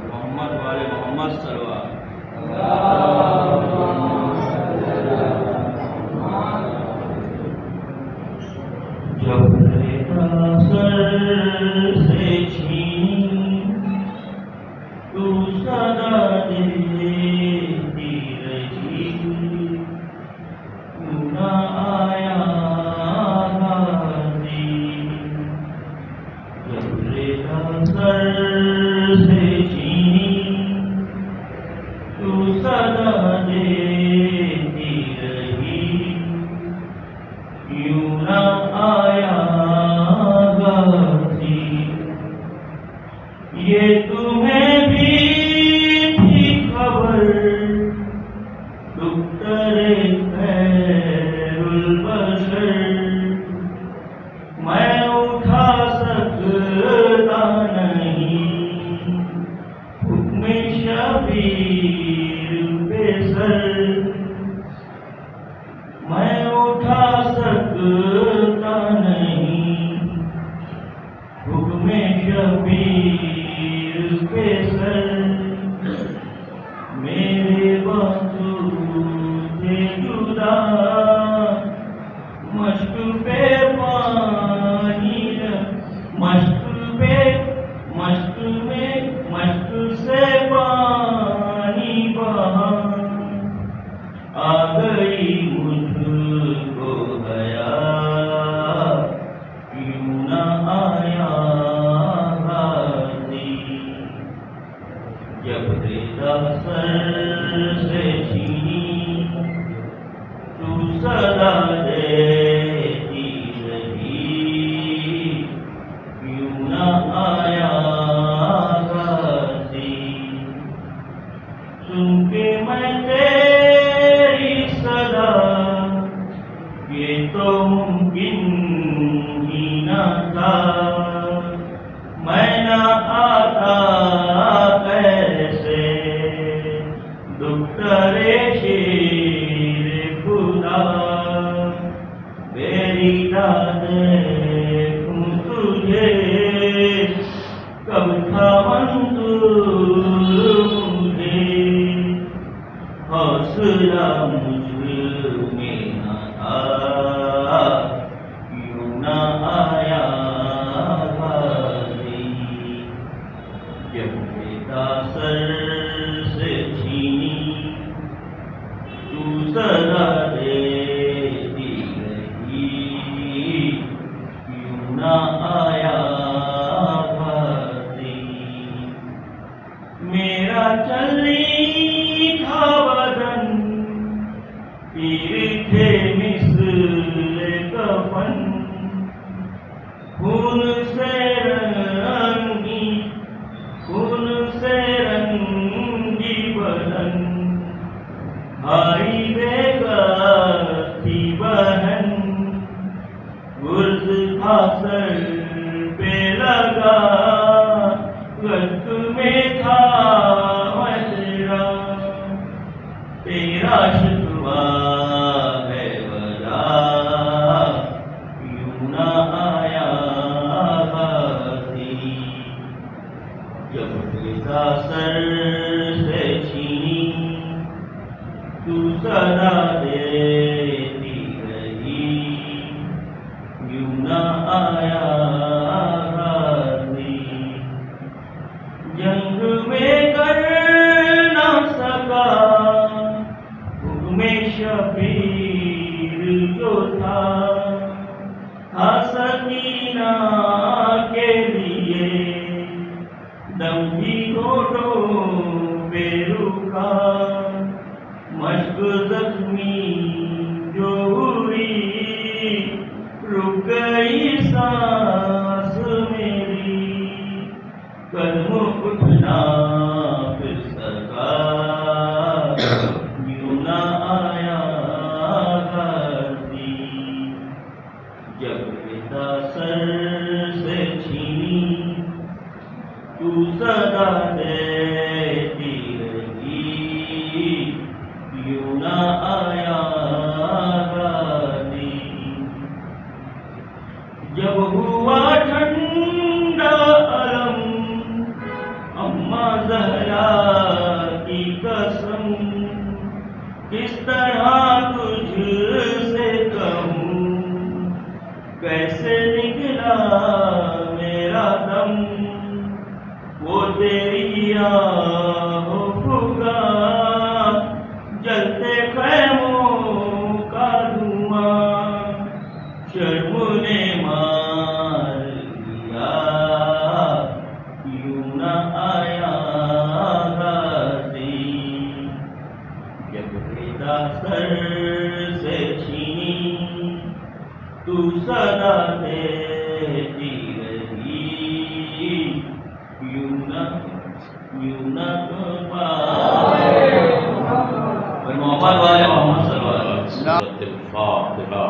محمد والے محمد صلوات جب تیرا سر سے چھین تو صدا دیتی رہی نہ آیا غازی جب تیرا سر سے چھین تو صدا دیتی رہی یوں نہ آیا غازی یہ تمہیں بھی تھی خبر دختر خیر البشر میں اٹھا سکتا نہیں حکم شبیر پہ سر میں اٹھا سکتا نہیں حکم شبیر پہ سر میرے وجود سے جدا مشق پہ پانی مشق سے پانی بہا آ گئی مجھ کو حیا یوں نہ آیا غازی جب تیرا سر سے چھینی تو صدا دیتی رہی یوں نہ آیا غازی سن کے میں تیری صدا یہ تو ممکن ہی نہ تھا میں نہ آتا کیسے دختر شیر خدا میری داد دیکھوں تجھے کب تھا منظور مجھے حوصلہ مجھ میں نہ تھا یوں نہ آیا غازی جب تیرا سر سے چھینی تو صدا دیتی رہی یوں نہ آیا غازی میرا چلی تھا بدن پیر تھے مثل کفن خون سے رنگی بدن بھائی بیگار تھی بہن گرز تھا سر پہ لگا گشت میں تھا مجرا تیرا شکوہ ہے وجہ یوں نہ آیا غازی جب تیرا سر سے چھینی تو صدا دیتی رہی یوں نہ آیا غازی جنگ میں کر نہ سکا حکم شبیر جو تھا سکینہ کے لیے دم بھی گھوٹوں پہ رکا مشق زخمی جو ہوئی رک گئی سانس میری قدم اٹھنا پھر سکا یوں نہ آیا غازی جب تیرا سر سے چھینی تو صدا دیتی رہی یوں نہ آیا غازی جب ہوا ٹھنڈا علم اماں زہرا کی قسم کس طرح تجھ سے کہوں کیسے نکلا میرا دم وہ تیری آہوں پھگا جلتے خیموں کا دھواں شرم نے مار لیا کیوں نہ آیا غازی جب پیدا سر سے چھینی تو صدا دیتی رہی یوں نہ محمد والے محمد صلی اللہ علیہ وسلم الفاتحہ.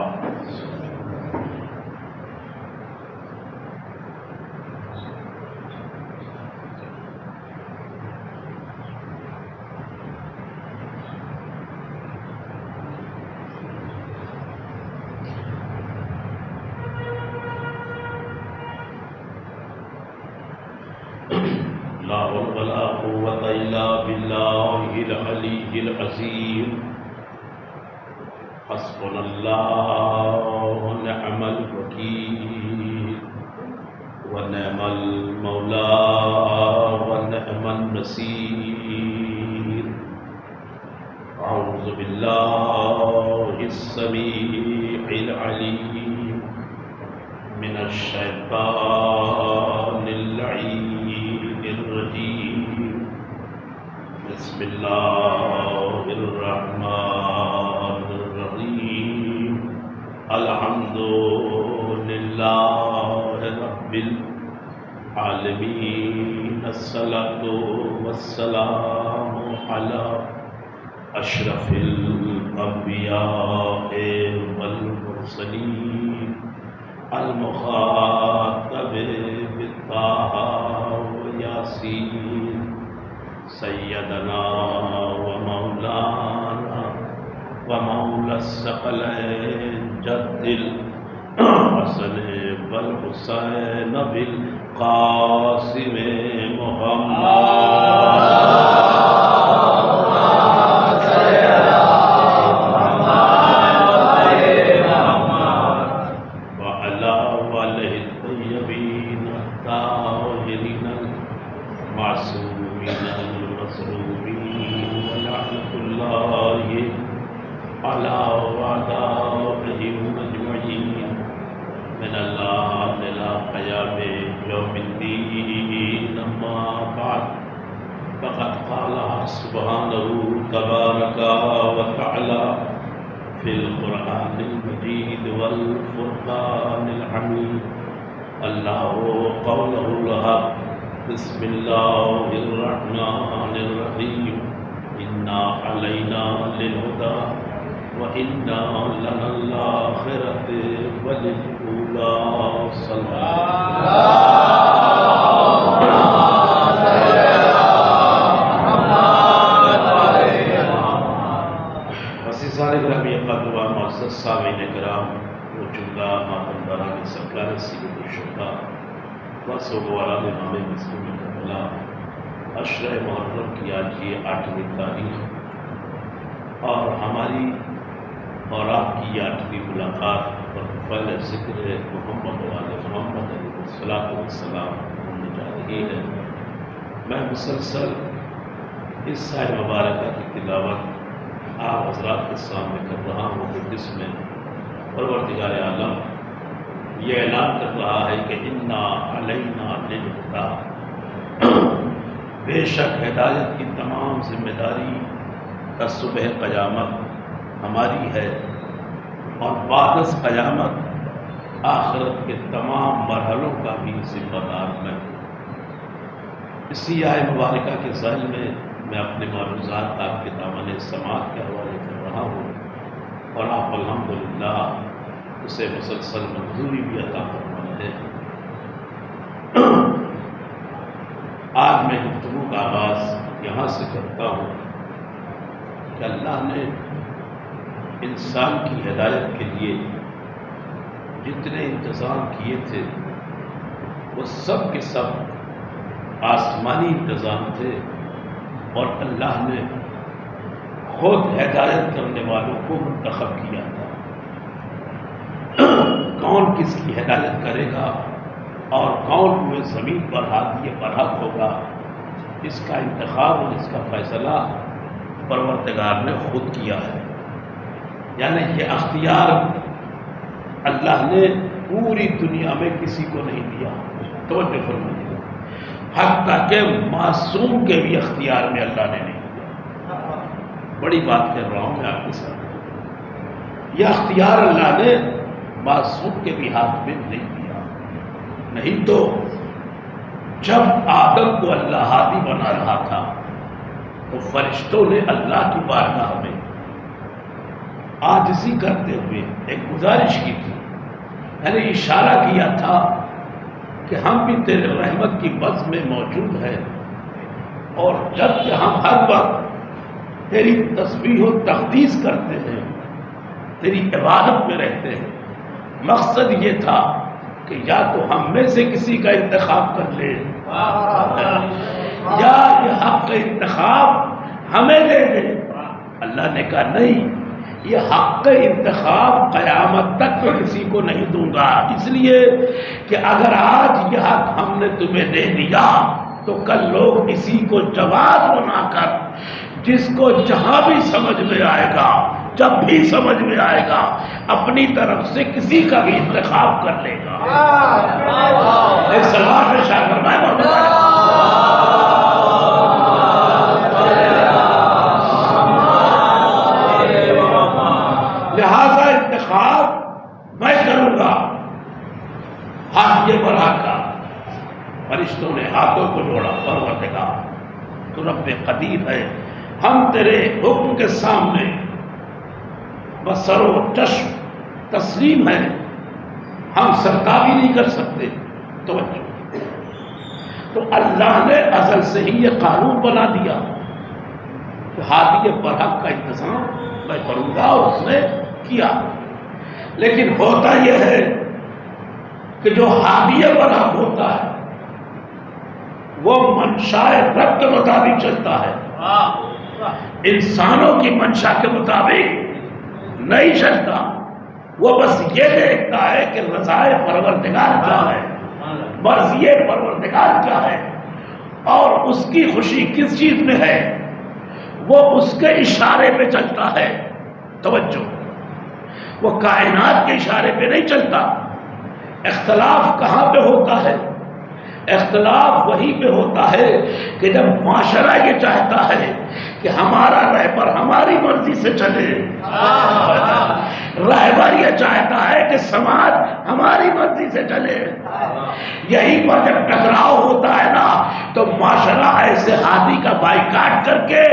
لا حول ولا قوة إلا بالله العلي العظيم. حسبنا الله ونعم الوكيل ونعم المولى ونعم النصير. أعوذ بالله السميع العليم من الشيطان اللعين الرجيم. بسم الله الرحمن الرحيم. الحمد لله رب العالمين. الصلاة والسلام على أشرف الأنبياء والمرسلين المخاطب بالطه وياسين سيدنا ومولانا ومولى الثقلين جد الحسن والحسين بالقاسم محمد سبحانه تبارك وتعالى في القرآن المجيد والفرقان الحميد. الله قوله الحق. بسم الله الرحمن الرحيم. إنا علينا للهدى وإنا لنا الآخرة وللأولى. صلى سامعین کرام و جملہ ماتمداران سرکار سید الشہداء وصوبوالان امام مسلم کربلا. عشرہ محرم کی آج یہ 8ویں تاریخ اور ہماری اور آپ کی یہ 8ویں ملاقات اور پہل ذکر محمد والے محمد علیہ السلام ہونے جا رہی ہے. میں مسلسل اس سائے مبارکہ کی تلاوت آپ حضرات کے سامنے کر رہا ہوں کہ جس میں پروردگار عالم یہ اعلان کر رہا ہے کہ انا علینا للہدیٰ، بے شک ہدایت کی تمام ذمہ داری کا صبح قیامت ہماری ہے اور بعد از قیامت آخرت کے تمام مرحلوں کا بھی ذمہ دار میں. اسی آیہ مبارکہ کے ذیل میں اپنے معروضات آپ کے دامن سماعت کے حوالے کر رہا ہوں اور آپ الحمدللہ اسے مسلسل منظوری بھی عطا فرمائے ہیں. آج میں گفتگو کا آغاز یہاں سے کرتا ہوں کہ اللہ نے انسان کی ہدایت کے لیے جتنے انتظام کیے تھے وہ سب کے سب آسمانی انتظام تھے، اور اللہ نے خود ہدایت کرنے والوں کو منتخب کیا تھا۔ کون کس کی ہدایت کرے گا اور کون ہوئے زمین پر ہادی برحق ہوگا، اس کا انتخاب اور اس کا فیصلہ پروردگار نے خود کیا ہے۔ یعنی یہ اختیار اللہ نے پوری دنیا میں کسی کو نہیں دیا، توجہ فرمائیے، حتیٰ کہ معصوم کے بھی اختیار میں اللہ نے نہیں دیا۔ بڑی بات کر رہا ہوں میں آپ کے ساتھ، یہ اختیار اللہ نے معصوم کے بھی ہاتھ میں نہیں دیا۔ نہیں تو جب آدم کو اللہ ہادی بنا رہا تھا تو فرشتوں نے اللہ کی بارگاہ میں عاجزی کرتے ہوئے ایک گزارش کی تھی، یعنی اشارہ کیا تھا کہ ہم بھی تیرے رحمت کی بز میں موجود ہیں، اور جب کہ ہم ہر وقت تیری تسبیح و تقدیس کرتے ہیں، تیری عبادت میں رہتے ہیں، مقصد یہ تھا کہ یا تو ہم میں سے کسی کا انتخاب کر لے یا یہ حق کا انتخاب ہمیں دے دے۔ اللہ نے کہا نہیں، یہ حق کا انتخاب قیامت تک میں کسی کو نہیں دوں گا، اس لیے کہ اگر آج یہ حق ہم نے تمہیں دے دیا تو کل لوگ اسی کو جواز بنا کر، جس کو جہاں بھی سمجھ میں آئے گا، جب بھی سمجھ میں آئے گا، اپنی طرف سے کسی کا بھی انتخاب کر لے گا۔ ایک سلوات میں شاہ فرمائے لہذا انتخاب میں کروں گا۔ ہاتھ یہ بڑھا کر فرشتوں نے ہاتھوں کو جوڑا، پروردگار تو رب قدیر ہے، ہم تیرے حکم کے سامنے بسر و چشم تسلیم ہے، ہم سرکابی نہیں کر سکتے۔ توجہ، تو اللہ نے ازل سے ہی یہ قانون بنا دیا کہ ہادی برحق کا انتظام میں کروں گا، اور اس نے کیا۔ لیکن ہوتا یہ ہے کہ جو ہادی برحق ہوتا ہے وہ منشاء رب کے مطابق چلتا ہے، انسانوں کی منشا کے مطابق نہیں چلتا۔ وہ بس یہ دیکھتا ہے کہ رضائے پروردگار کیا ہے، مرضی پروردگار کیا ہے، اور اس کی خوشی کس چیز میں ہے، وہ اس کے اشارے پہ چلتا ہے۔ توجہ، وہ کائنات کے اشارے پہ نہیں چلتا۔ اختلاف کہاں پہ ہوتا ہے؟ اختلاف وہی پہ ہوتا ہے کہ جب معاشرہ یہ چاہتا ہے کہ ہمارا رہبر ہماری مرضی سے چلے، رہبر یہ چاہتا ہے کہ سماج ہماری مرضی سے چلے، یہی پر جب ٹکراؤ ہوتا ہے نا تو معاشرہ ایسے ہادی کا بائیکاٹ کر کے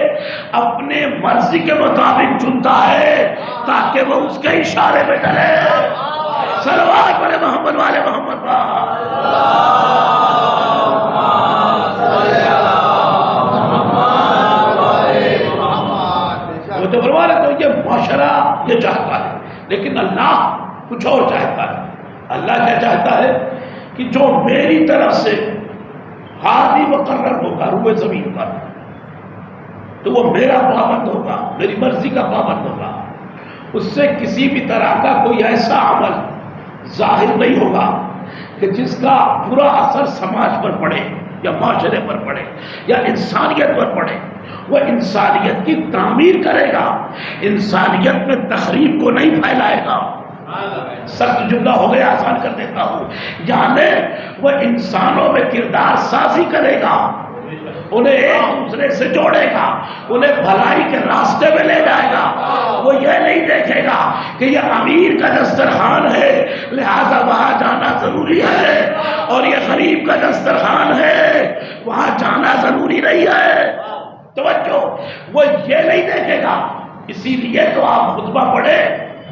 اپنے مرضی کے مطابق چنتا ہے تاکہ وہ اس کے اشارے پہ چلے۔ صلوات پڑھے محمد والے محمد تو فرمانے تو یہ معاشرہ یہ چاہتا ہے، لیکن اللہ کچھ اور چاہتا ہے۔ اللہ کیا چاہتا ہے کہ جو میری طرف سے ہادی مقرر ہوگا روئے زمین پر تو وہ میرا پابند ہوگا، میری مرضی کا پابند ہوگا، اس سے کسی بھی طرح کا کوئی ایسا عمل ظاہر نہیں ہوگا کہ جس کا برا اثر سماج پر پڑے یا معاشرے پر پڑے یا انسانیت پر پڑے۔ وہ انسانیت کی تعمیر کرے گا، انسانیت میں تخریب کو نہیں پھیلائے گا۔ سخت جملہ ہو گیا، آسان کر دیتا ہوں، یعنی وہ انسانوں میں کردار سازی کرے گا، انہیں ایک دوسرے سے جوڑے گا، انہیں بھلائی کے راستے میں لے جائے گا۔ وہ یہ نہیں دیکھے گا کہ یہ امیر کا دسترخوان ہے لہذا وہاں جانا ضروری ہے، اور یہ غریب کا دسترخوان ہے وہاں جانا ضروری نہیں ہے۔ توجہ، وہ یہ نہیں دیکھے گا۔ اسی لیے تو آپ خطبہ پڑھے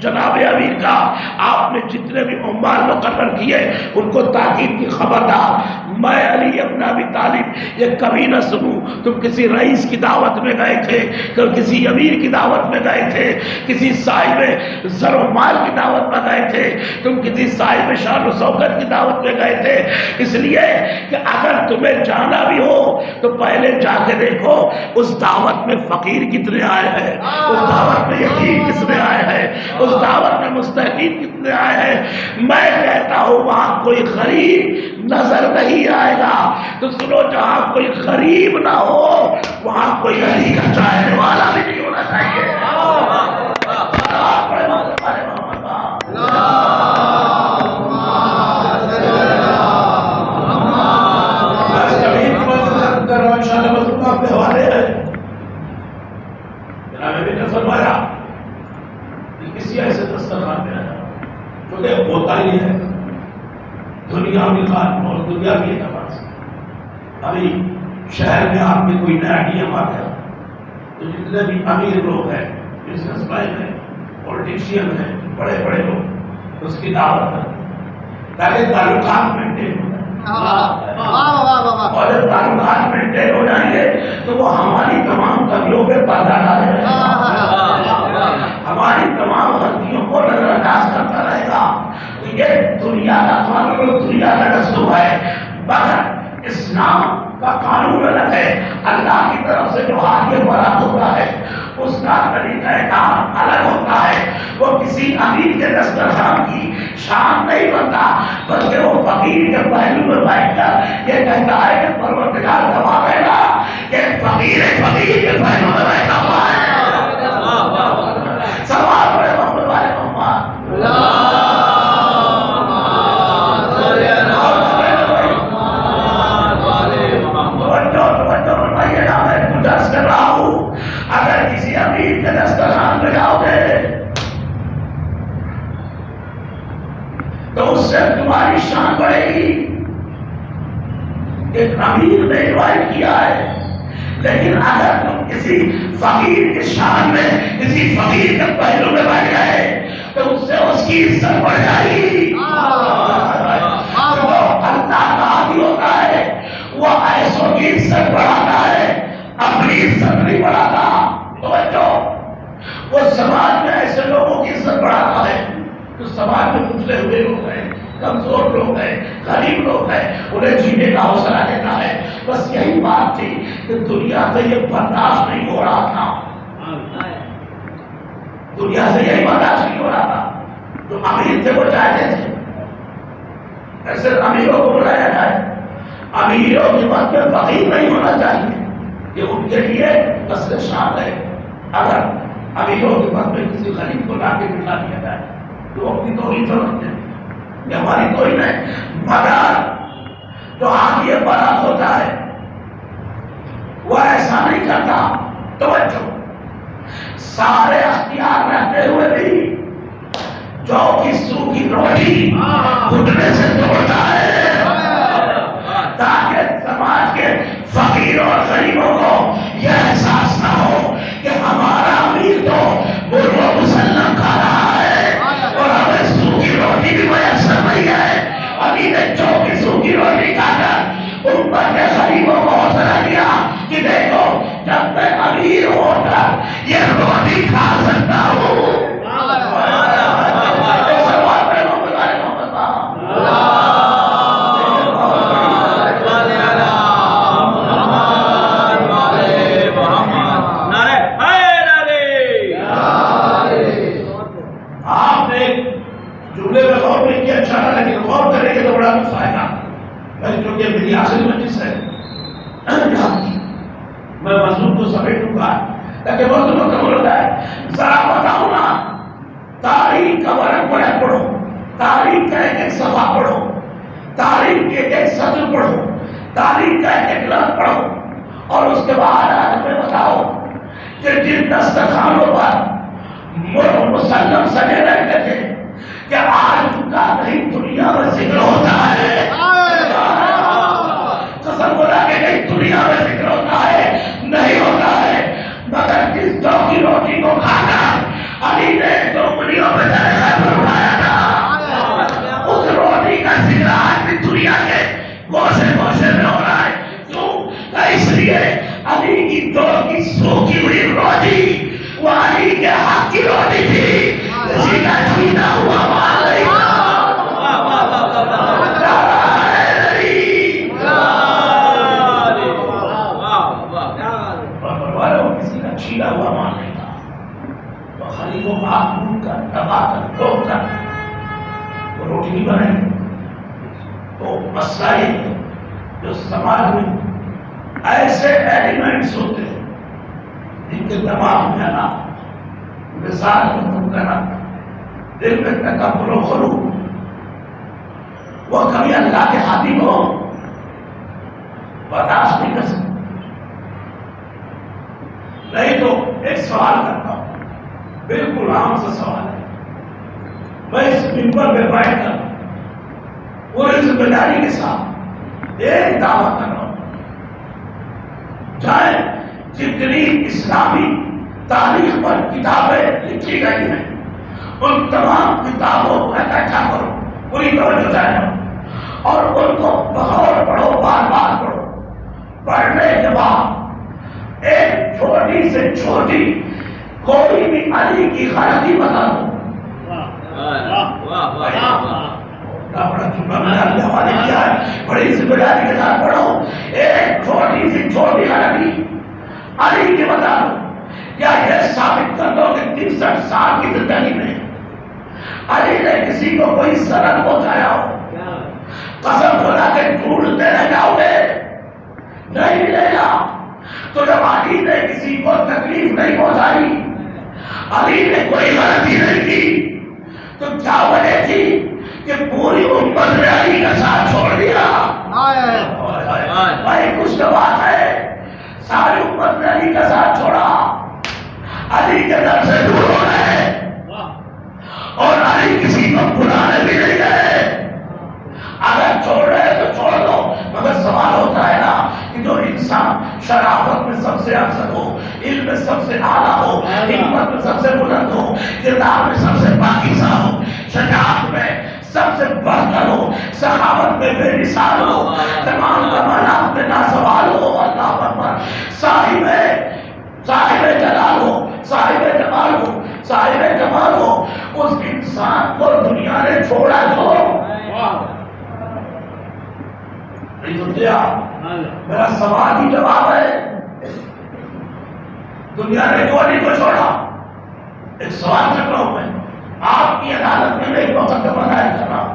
جناب امیر کا، آپ نے جتنے بھی عمال مقرر کیے ان کو تاکید کی خبردار، میں علی ابن ابی طالب یہ کبھی نہ سنوں تم کسی رئیس کی دعوت میں گئے تھے، کسی امیر کی دعوت میں گئے تھے، کسی صاحب زر و مال کی دعوت میں گئے تھے، تم کسی صاحب شان و شوکت کی دعوت میں گئے تھے. اس لیے کہ اگر تمہیں جانا بھی ہو تو پہلے جا کے دیکھو اس دعوت میں فقیر کتنے آئے ہیں، اس دعوت میں یتیم کتنے آئے ہیں، اس دعوت میں مستحقین کتنے آئے ہیں. میں کہتا ہوں وہاں کوئی غریب نظر نہیں آئے گا. تو سنو، جہاں کوئی غریب نہ ہو وہاں کوئی علی کا چاہنے والا بھی نہیں ہونا چاہیے. فرمایا کسی ایسے دسترخوان میں آیا کیونکہ ہوتا ہی ہے دنیا بھی خان اور دنیا بھی نماز. ابھی شہر میں آپ میں کوئی نیا ڈی ایم آ گیا تو جتنے بھی امیر لوگ ہیں، بزنس مین ہیں، پولیٹیشین ہیں، بڑے بڑے لوگ اس کی دعوت ہے تاکہ تعلقات مینٹین ہو جائے. اور جب تعلقات مینٹین ہو جائیں گے تو وہ ہماری تمام کمیوں پہ پردہ ڈالے گا، ہماری تمام غلطیوں کو نظر انداز کرتا رہے گا. تو یہ دنیا کا قانون دنیا کا دستور ہے، مگر اسلام کا قانون الگ ہے. اللہ کی طرف سے جو ہادیہ برات ہوتا ہے اس کا طریقہ کار الگ ہوتا ہے. وہ کسی امیر کے دسترخوان کی شان نہیں بنتا، بلکہ وہ فقیر کے پہلو میں بیٹھ کر یہ کہتا ہے کہ پروردگار گواہ ہے نا کہ فقیر کے پہلو میں بیٹھا ہوا ہے. سوال پڑے محمد والے محمد کر رہا ہوں. اگر کسی امیر کے دسترخوان میں جاؤ گے تو اس سے تمہاری شان بڑھے گی. ایک امیر نے انوائٹ کیا ہے، لیکن اگر تم کسی فقیر کی شان میں کسی فقیر کے پہلو میں بیٹھ گئے تو اس سے اس کی عزت بڑھ جائے گی. اللہ کا عادی ہوتا ہے وہ ایسوں کی عزت بڑھاتا ہے، اپنی عزت نہیں بڑھاتا. توجہ، وہ سماج میں ایسے لوگوں کی عزت بڑھاتا ہے جو سماج میں کچلے ہوئے لوگ ہیں، کمزور لوگ ہیں، غریب لوگ ہیں، انہیں جینے کا حوصلہ دیتا ہے. بس یہی بات تھی کہ دنیا سے یہ برداشت نہیں ہو رہا تھا، دنیا سے یہی برداشت نہیں ہو رہا تھا. جو امیر تھے وہ چاہتے تھے ایسے امیروں کو بلایا جائے. امیروں کی بات میں فقیر نہیں ہونا چاہیے، یہ ان کے لیے اصل شان ہے. اگر امیروں کی بات میں کسی غریب کو لا کے بٹھا دیا جائے تو وہ اپنی توہین سمجھتے ہیں، یہ ہماری توہین ہے. مگر جو آگے برات ہوتا ہے وہ ایسا نہیں کرتا. توجہ، سارے اختیار رہتے ہوئے بھی جو کی سوکھی روٹی گھٹنے سے توڑتا ہے تاکہ سماج کے فقیر اور غریبوں کو یہ احساس نہ ہو کہ ہمارا امیر تو مرغ مسلم کھا رہا ہے اور ہمیں سوکھی روٹی بھی میسر نہیں ہے. ابھی نے چوکی سوکھی روٹی کھا کر امت کے غریبوں کو حوصلہ دیا کہ دیکھو جب میں امیر ہو کر یہ روٹی کھا سکتا ہوں. میں مضمون کو سمیٹوں گا تاکہ مضمون کمل ہوتا ہے. ذرا بتاؤ نا، تاریخ کا ورق پڑھو، تاریخ کا ایک ایک صفحہ پڑھو، تاریخ کے ایک ایک سطر پڑھو، تاریخ کا ایک ایک لفظ پڑھو اور اس کے بعد آج میں بتاؤ کہ جن دسترخوانوں پر مسلم سجے رہتے تھے کہ آج ان کا نہیں دنیا میں ذکر ہوتا ہے. قسم خدا کے نہیں دنیا میں ذکر ہوتا ہے، نہیں ہوتا ہے. مگر جس چوکی روٹی کو کھانا علی نے جو انگلیوں پہ اٹھایا تھا اس روٹی کا ذکر آج بھی دنیا کے گوشے معاشرے میں ہو رہا ہے. کیوں؟ اس لیے علی کی دور کی سوکھی ہوئی روٹی وہ علی کے حق کی روٹی تھی. کسی کا چھینا ہوا مال نہیں تھا. کسی کا چھینا ہوا مال نہیں تھا. تو خالی کو ہاتھ ڈھونڈ کر دبا کر روک کر وہ روٹی نہیں بنائی. تو مسئلہ یہ جو سماج میں ایسے ایلیمنٹس ہوتے ہیں جن کے دماغ میں نا مثال میں ممکنات دل میں تکبر و غرور وہ کبھی اللہ کے ہاتھی کو برداشت نہیں کر سکتے. نہیں تو ایک سوال کرتا ہوں, بالکل عام سا سوال ہے. میں اس منبر پہ بیٹھ کر پوری ذمہ داری کے ساتھ ایک دعویٰ کر رہا ہوں, چاہے جتنی اسلامی تاریخ پر کتابیں لکھی گئی ہیں ان تمام کتابوں کو اکٹھا کرو, پوری توجہ جائے اور ان کو بغور پڑھو, بار بار پڑھو. پڑھنے کے بعد ایک چھوٹی سے چھوٹی کوئی بھی علی کی غلطی بتا دو. بڑا جملہ میں نے حوالے کیا ہے, بڑی ذمہ داری کے ساتھ پڑھو. ایک چھوٹی سی چھوٹی غلطی علی کی بتا دو, یا یہ ثابت کر دو کہ 63 سال کی زندگی میں علی نے کسی کو کوئی سرد پہنچایا ہو. قسم خدا کے جھوٹ دینے جاؤ گے نہیں ملے گا. تو جب علی نے کسی کو تکلیف نہیں پہنچائی, علی نے کوئی غلطی نہیں کی, تو کیا وجہ تھی کہ پوری امت نے علی کا ساتھ چھوڑ دیا؟ بھائی کچھ تو بات ہے, ساری امت نے علی کا ساتھ چھوڑا, علی کے در سے دور ہو گئے اور علی کسی کو بلانے بھی نہیں گئے. اگر چھوڑ رہے تو چھوڑ دو, مگر سوال ہوتا ہے نا کہ جو انسان شرافت میں سب سے افضل ہو, علم میں سب سے اعلیٰ ہو, حکمت میں سب سے بلند ہو, کردار میں سب سے پاکیزہ ہو, شجاعت میں سب سے بہتر ہو, سخاوت میں بے مثال ہو, تمام کمالات میں ناسوال ہو, اللہ اکبر, صاحب جلال ہو, صاحب جمال ہو, صاحب جمال ہو, اس انسان کو دنیا نے چھوڑا دو. میرا سوال ہی جواب ہے, دنیا نے کیوں علی کو چھوڑا؟ ایک سوال کر رہا ہوں میں, آپ کی عدالت میں ایک مقدمہ دائر کر رہا ہوں,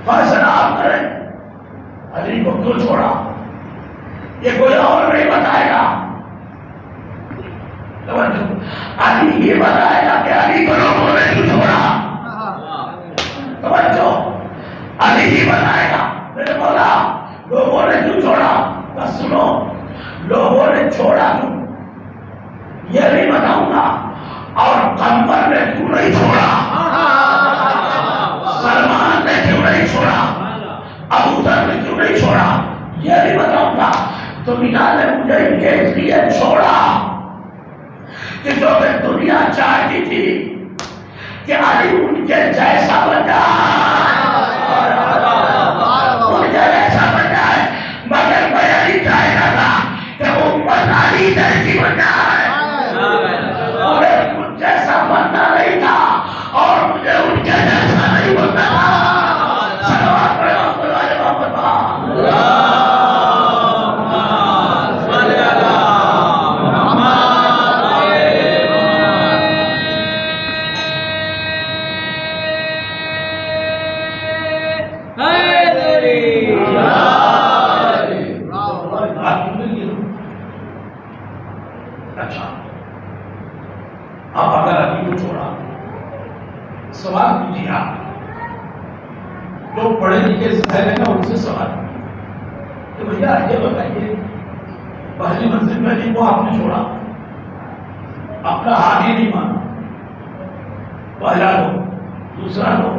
فیصلہ آپ کریں علی کو کیوں چھوڑا. یہ کوئی اور نہیں بتائے گا, علی یہ بتائے گا کہ علی کو لوگوں نے کیوں چھوڑا. توجہ, علی ہی بتائے گا میرے مولا لوگوں نے کیوں چھوڑا. بس سنو, لوگوں نے چھوڑا کیوں یہ نہیں بتاؤں گا, اور قمر نے کیوں نہیں چھوڑا, سلمان نے کیوں نہیں چھوڑا, ابو ذر نے کیوں نہیں چھوڑا یہ نہیں بتاؤں گا. دنیا نے مجھے یہ اس لیے چھوڑا کہ جو کہ دنیا چاہتی تھی کہ علی ان کے جیسا بن جائے, ان کے جیسا بن جائے, مگر میں علی چاہتا تھا کہ امت علی جیسی بن جائے. مجھے ان جیسا بننا نہیں تھا اور مجھے ان کے جیسا نہیں بننا تھا. صلوات پڑھو سوال کیجیے. آپ جو پڑھے لکھے ظاہر ہے نا ان سے سوال کہ بھیا یہ بتائیے پہلی منزل میں علی کو آپ نے چھوڑا, اپنا ہاتھ ہی نہیں مانا, پہلا لو, دوسرا لو,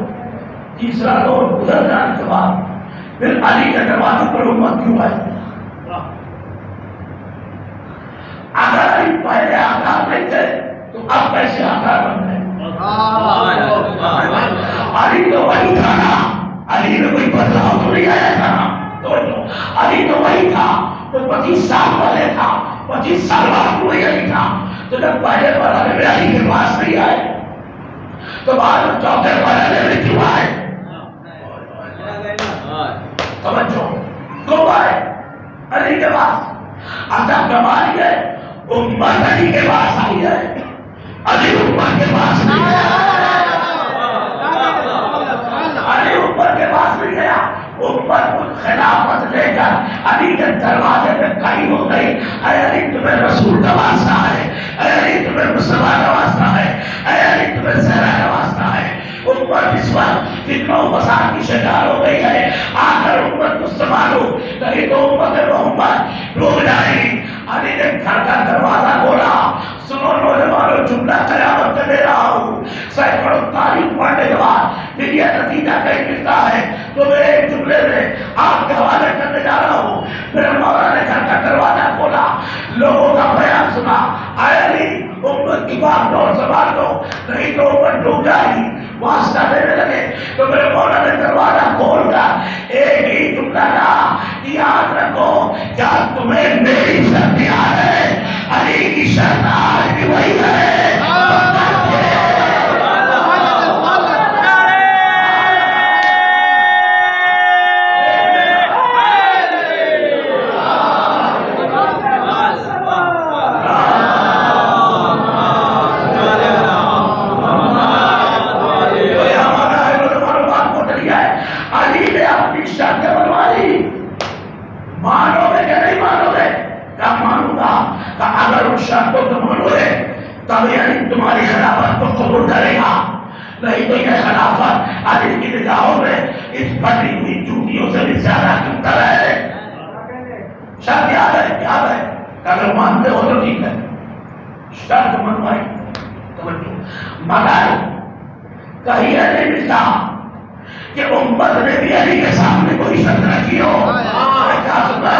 تیسرا لو, گزر جانے کے بعد پھر علی کے دروازے پر امت کیوں آئے؟ اگر علی پہلے آکار نہیں تھے تو اب کیسے آکار بن گئے؟ علی تو وہی تھا نا, علی میں کوئی بدلاؤ تو نہیں آیا تھا نا. تو علی تو وہی تھا تو 25 سال پہلے تھا، 25 سال بعد وہی علی تھا. تو جب پہلے مرحلے میں علی کے پاس نہیں آئے تو بعد میں چوتھے مرحلے میں کیوں آئے؟ توجہ کیوں آئے علی کے پاس؟ عجب کمال ہے، امت علی کے پاس آئی ہے، علی امت کے پاس نہیں گیا. علی امت کے پاس نہیں گیا، امت خلافت لے کر علی کے دروازے پہ کھڑی ہو گئی. اے علی تمہیں رسول کا واسطہ ہے، اے علی تمہیں مصطفیٰ کا واسطہ ہے، اے علی تمہیں زہرا کا واسطہ ہے. امت اس وقت فتنہ و فساد کی شکار ہو گئی ہے. آخر امت کو سنبھالو نہیں تو امت محمد ڈوب جائے گی. علی نے گھر کا دروازہ کھولا. سنو نوجوانوں، جملہ قیامت کا دے رہا ہوں. سینکڑوں تاریخ پڑھنے کے بعد پھر یہ نتیجہ کہیں ملتا ہے تو میں ایک جملے میں آپ کے حوالے کرنے جا رہا ہوں. میرے مولا نے گھر کا دروازہ کھولا، لوگوں کا بیان سنا. اے علی امت کی بات دور سنبھال دو نہیں تو امت ڈوب جائے گی. واسطہ دینے لگے تو میرے مولا نے دروازہ کھول کر ایک ہی جملہ کہا، یاد رکھو کیا تمہیں میری شرط یاد ہے؟ علی کی شرط آج بھی وہی ہے. تمہاری خلافت کو قبول کرے گا، نہیں تو یہ خلافت علی کی نگاہوں میں اس پھٹی ہوئی چوٹیوں سے بھی زیادہ قیمتی ہے. شرط یاد ہے، یاد ہے. اگر مانتے ہو تو ٹھیک ہے، شرط منوائی. مگر کہیں ایسے ملتا کہ امت نے بھی علی کے سامنے کوئی شرط رکھی ہو. کیا سنتا ہے؟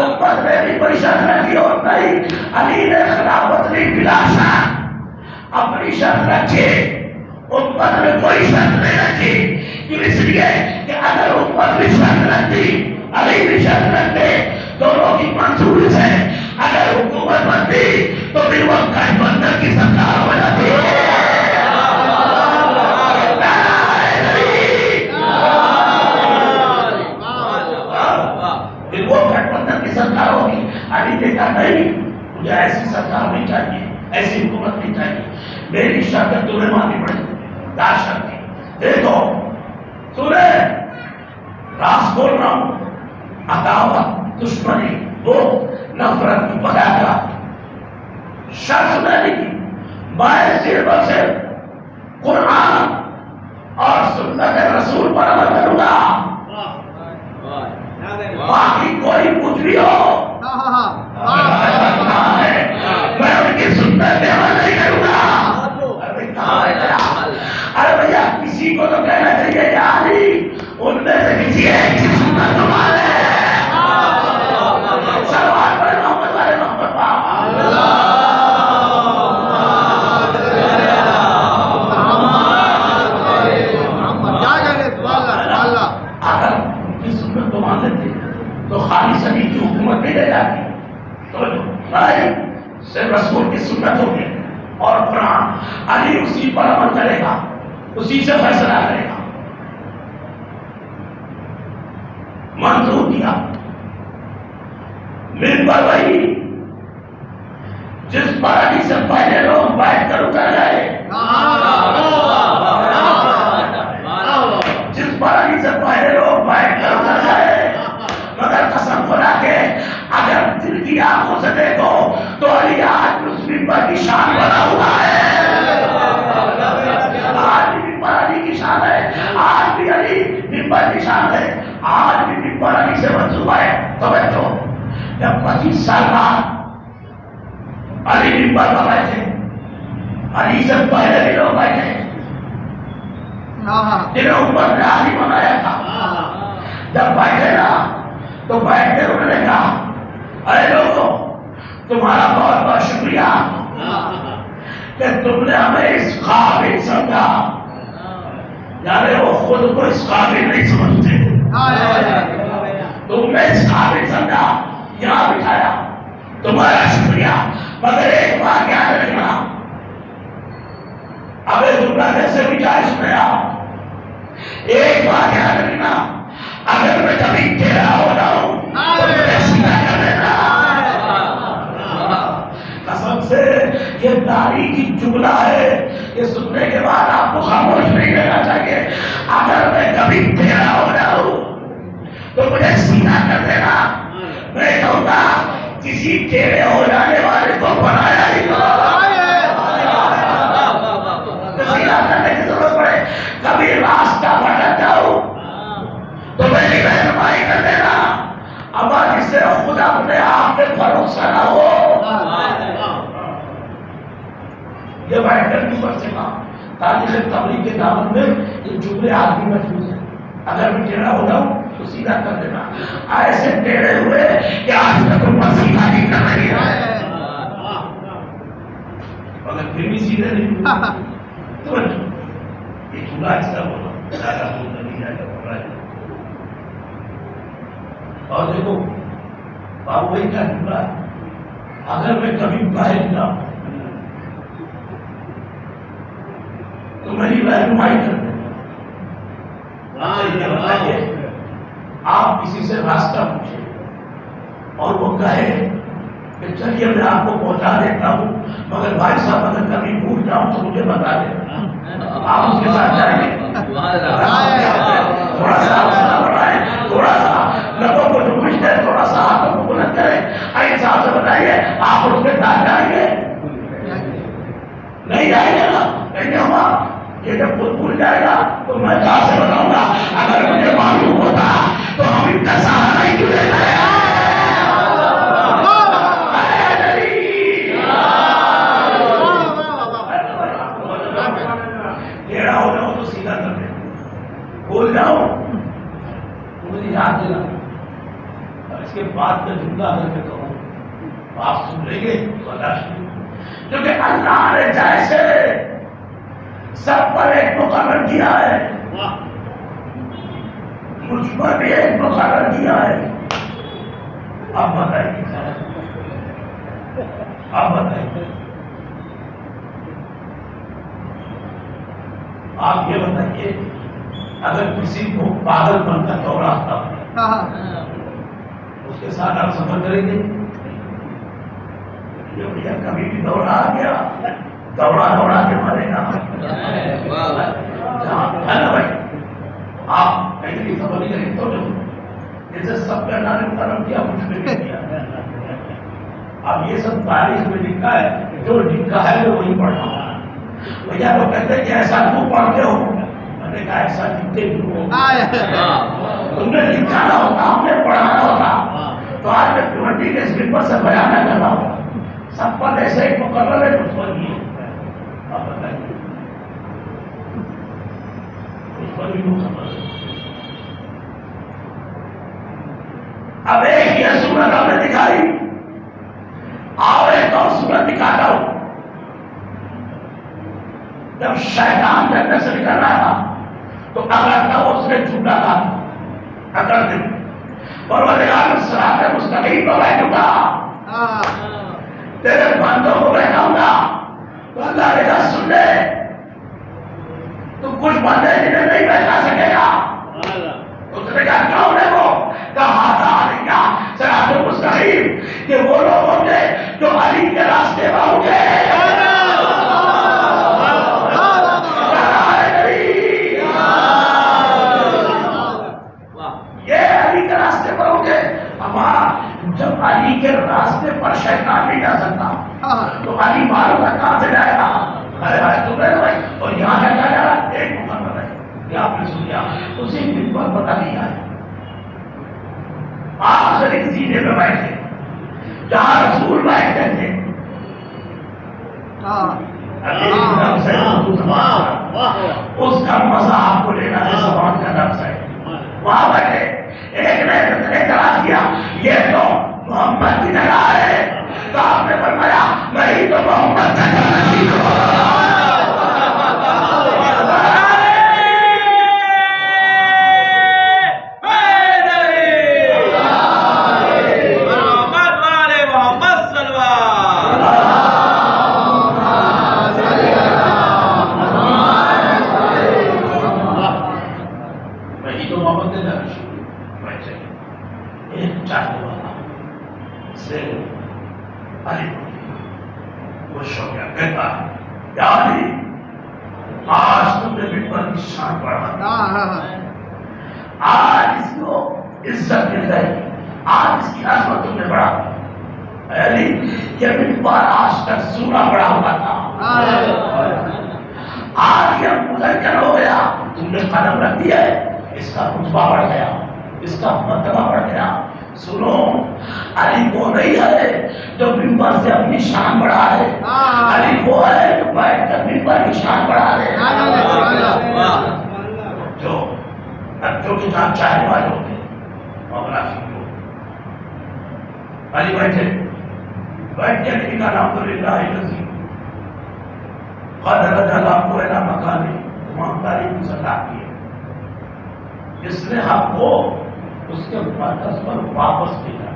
امت نے بھی کوئی شرط رکھی ہو. نہیں، علی نے خلافت لی بلا شرط، اپنی شرط رکھی. امت نے کوئی شرط نہیں رکھی. کیوں؟ اس لیے کہ اگر امت بھی شرط رکھتی، علی بھی شرط رکھتے، دونوں کی منظوری سے اگر حکومت بنتی تو پھر وہ گٹھ بندھن کی سرکار ہو جاتی. سرکار ہوگی. علی نے کہا نہیں، مجھے ایسی سرکار نہیں چاہیے، ایسی حکومت نہیں چاہیے. میری شرط تمہیں ماننی پڑے گی. کیا شرط ہے؟ دیکھو سنے، راز بول رہا ہوں. عداوت، دشمنی، وہ نفرت کی وجہ کا شرط سننے کی. میں صرف اور صرف قرآن اور سنت رسول پر عمل کروں گا. باقی کوئی کچھ بھی ہو میں ان کی سنت پہ عمل نہیں کروں گا. ارے بھیا کسی کو تو کہنا چاہیے یاری ان میں سے کسی ایک کی سنت تو مانے. سلوات پڑھے محمد والے محمد پاک. اگر ان کی سنت تو مان لیتے تو خالص علی کی حکومت نہیں رہ جاتی. تو صرف رسول کی سنت ہوگی اور قرآن. علی اسی پر عمل کرے گا، اسی سے فیصلہ کرے گا. منظور کیا. منبر وہی جس پر علی سے پہلے لوگ بیٹھ کر اتر گئے، جس پر علی سے پہلے لوگ بیٹھ کر اتر گئے. مگر قسم خدا کے اگر دل کی آنکھوں سے دیکھو تو علی آج اس منبر کی شان بنا ہوا ہے. آج بھی منبر علی کی شان ہے، آج بھی علی منبر کی شان ہے، آج بھی منبر علی سے منسوب ہے. توجہ، جب 25 سال بعد علی منبر پر بیٹھے، علی سے پہلے بھی لوگ بیٹھے جنہیں امت نے علی بنایا تھا. جب بیٹھے نا تو بیٹھ کر انہوں نے کہا اے لوگوں تمہارا بہت بہت شکریہ کہ تم نے ہمیں اس قابل سمجھا. یعنی وہ خود کو اس قابل نہیں سمجھتے. تم نے اس قابل سمجھا یہاں بٹھایا، تمہارا شکریہ، مگر ایک بات یاد رکھنا، ابے تمہارا کیسے بٹھائے سنیا، ایک بات یاد رکھنا، اگر میں کبھی ٹیڑھا ہو جاؤں تو مجھے سیدھا کر دینا۔ قسم سے یہ داڑھی کی جملہ ہے، یہ سننے کے بعد آپ کو خاموش نہیں رہنا چاہیے۔ اگر میں کبھی ٹیڑھا ہو جاؤں تو مجھے سیدھا کر دینا۔ میں کہوں گا کسی ٹیڑھے ہو جانے والے کو بنایا ہی نہ، سیدھا کرنے کی ضرورت پڑے، کبھی راستہ بھٹک جاؤں تو میری رہنمائی کر دینا۔ اما جسے خود اپنے آپ میں بھروسہ نہ ہو، یہ بیٹھ کر کی پر سے کہا تاریخ تبلیغ کے دامن میں یہ جملے آدمی محفوظ ہیں، اگر میں ٹیڑھا ہو جاؤں تو سیدھا کر دینا۔ ایسے ٹیڑھے ہوئے کہ آج تک ان پر سیدھا نہیں کر رہی ہے، مگر پھر بھی سیدھے نہیں تو یہ جملہ ایسا بولا زیادہ بولنا نہیں جائے گا۔ اور دیکھو بابو بھائی کیا جملہ ہے، اگر میں کبھی باہر جاؤں تو میری رہنمائی کر دیں۔ آپ کسی سے راستہ پوچھیں اور وہ کہے کہ چلیے میں آپ کو پہنچا دیتا ہوں، مگر بھائی صاحب اگر کبھی بھول جاؤں تو مجھے بتا دینا، آپ اس کے ساتھ جائیں گے۔ تھوڑا سا حوصلہ بڑھائیں، تھوڑا سا لبوں کو جھمش دیں، تھوڑا سا ہاتھوں کو بلند کریں، صاحب سے بتائیے آپ اس کے ساتھ جائیں گے؟ نہیں جائیں گے نا، نہیں ہوگا۔ یہ جب خود بھول جائے گا تو میں کہاں سے بتاؤں گا؟ اگر مجھے معلوم ہوتا تو ہم ان کا سہارا نہیں جڑے گئے۔ ٹیڑھا ہو جاؤ تو سیدھا کر دیں، بھول جاؤ تو مجھے یاد دینا۔ اور اس کے بعد میں جملہ اگر میں کہوں آپ سن لیں گے تو اللہ شکر، کیونکہ اللہ نے جیسے سب پر ایک مقرر کیا ہے، مجھ پر بھی ایک مقرر کیا ہے۔ آپ بتائیے، آپ بتائیے، آپ یہ بتائیے اگر کسی کو پاگل پن کا دورہ آتا اس کے ساتھ آپ سفر کریں گے؟ یہ بھیا کبھی بھی دورہ آ گیا دوڑا دوڑا کے مارے گا، ہے نا بھائی؟ آپ کہیں بھی سفر نہیں کریں تو جیسے سب کا اللہ نے کرم کیا مجھ پہ نہیں کیا۔ اب یہ سب تاریخ میں لکھا ہے، جو لکھا ہے وہ وہی پڑھنا ہے۔ بھیا وہ کہتے ہیں کہ ایسا کیوں پڑھتے ہو؟ میں نے کہا ایسا لکھتے کیوں ہو؟ تم نے لکھانا ہوتا، ہم نے پڑھانا ہوتا، تو آج میں پیورٹی کے اسکرین پر سے بیان نہ کر رہا ہوں۔ سب پر ایسے ایک مقرر ہے، اس پر بھی آپ بتائیے، اس پر بھی مقرر ہے۔ اب ایک یہ صورت ہم نے دکھائی، اور ایک اور صورت دکھاتا ہوں۔ جب شیطان جنت سے نکل رہا تھا تو اگر تھا اس نے جھوٹا تھا اکڑ دے پروردگار صراط مستقیم پر بیٹھ چکا، تیرے بندوں کو بہلاؤں گا تو اللہ نے کہا سن لے، تو کچھ بندے جنہیں نہیں بہلا سکے گا۔ اس نے کہا کون ہے وہ؟ کہا تھا علی کا صراط مستقیم، کہ وہ لوگ ہوں گے جو علی کے راستے پر ہوں گے۔ جب علی کے راستے پر شیطان نہیں جا سکتا تو علی معلوم کا کہاں سے جائے گا؟ اور یہاں کیا جا رہا ہے؟ ایک مقرر ہے، یہ آپ نے سن لیا، اسی دن پر پتہ نہیں ہے آخری سینے میں بیٹھے جہاں رسول بیٹھتے تھے، اس کا مزہ آپ کو لینا ہے، زبان کا لفظ ہے، وہاں بیٹھے ایک نے اعتراض کیا یہ تو محمد کی جگہ ہے، تو آپ نے فرمایا نہیں تو محمد کا جگہ نہیں عشق و محبت نہ بیٹھے ایک چاہنے والا سے علی خوش ہو گیا، کہتا یا علی آج تم نے ممبر کی شان بڑھا، آج اس کو عزت مل گئی، آج اس کی عظمت تم نے بڑھا۔ علی یہ ممبر آج تک سونا پڑا ہوا تھا، آج یہ مزین ہو گیا، تم نے قدم رکھ دیا ہے، اس کا رتبہ بڑھ گیا، اس کا مرتبہ بڑھ گیا۔ سنو، علی وہ نہیں ہے جو ممبر سے اپنی شان بڑھا ہے، علی وہ ہے جو بیٹھ کر ممبر کی شان بڑھا دے۔ جو بچوں کے ساتھ چاہنے والے ہوتے ہیں مولا سنو، علی بیٹھے بیٹھ کے علی کا الحمدللہ الذی قد رجع کو الى مکان تمام تعریف صلاح کی ہے، جس نے حق کو اس کے مرکز پر واپس کیا۔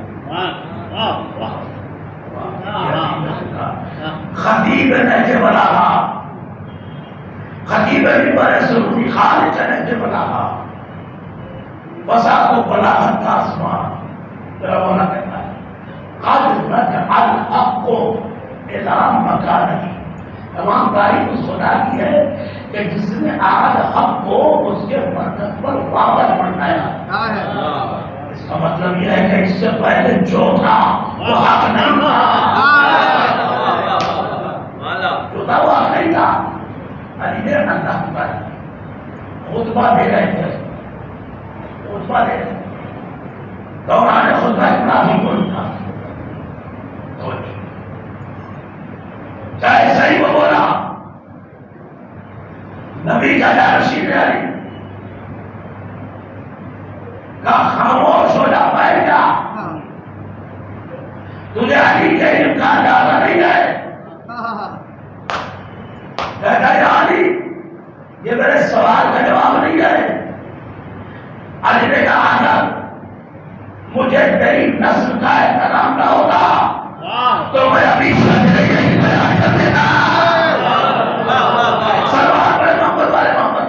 خطیب نہج بلاغہ، خطیب ممبر سرور خالق نہج بلاغہ، فساد و بلاغت کا آسمان میرا مولا کہتا ہے قد رجع الحق الى مکانہ، تمام تعریف اس خدا کی ہے کہ جس نے آج حق کو اس کے مرکز پر واپس پہنچایا۔ اس کا مطلب یہ ہے کہ اس سے پہلے جو تھا وہ حق نہیں تھا، جو تھا وہ حق نہیں تھا۔ علی نے اللہ کی بات خطبہ دے رہے تھے، خطبہ دے رہے دوران خطبہ ابراہیم کو لکھا، چاہے صحیح وہ بولا نبی کا جانشین علی کا خاموش ہو جا پائے گا، تجھے علی کے علم کا اندازہ نہیں ہے، کہتا ہے علی یہ میرے سوال کا جواب نہیں ہے۔ علی نے کہا اگر مجھے تیری نسل کا احترام نہ ہوتا تو میں ابھی نہیں بیان کر دیتا۔ سلوات پڑھے محمد والے محمد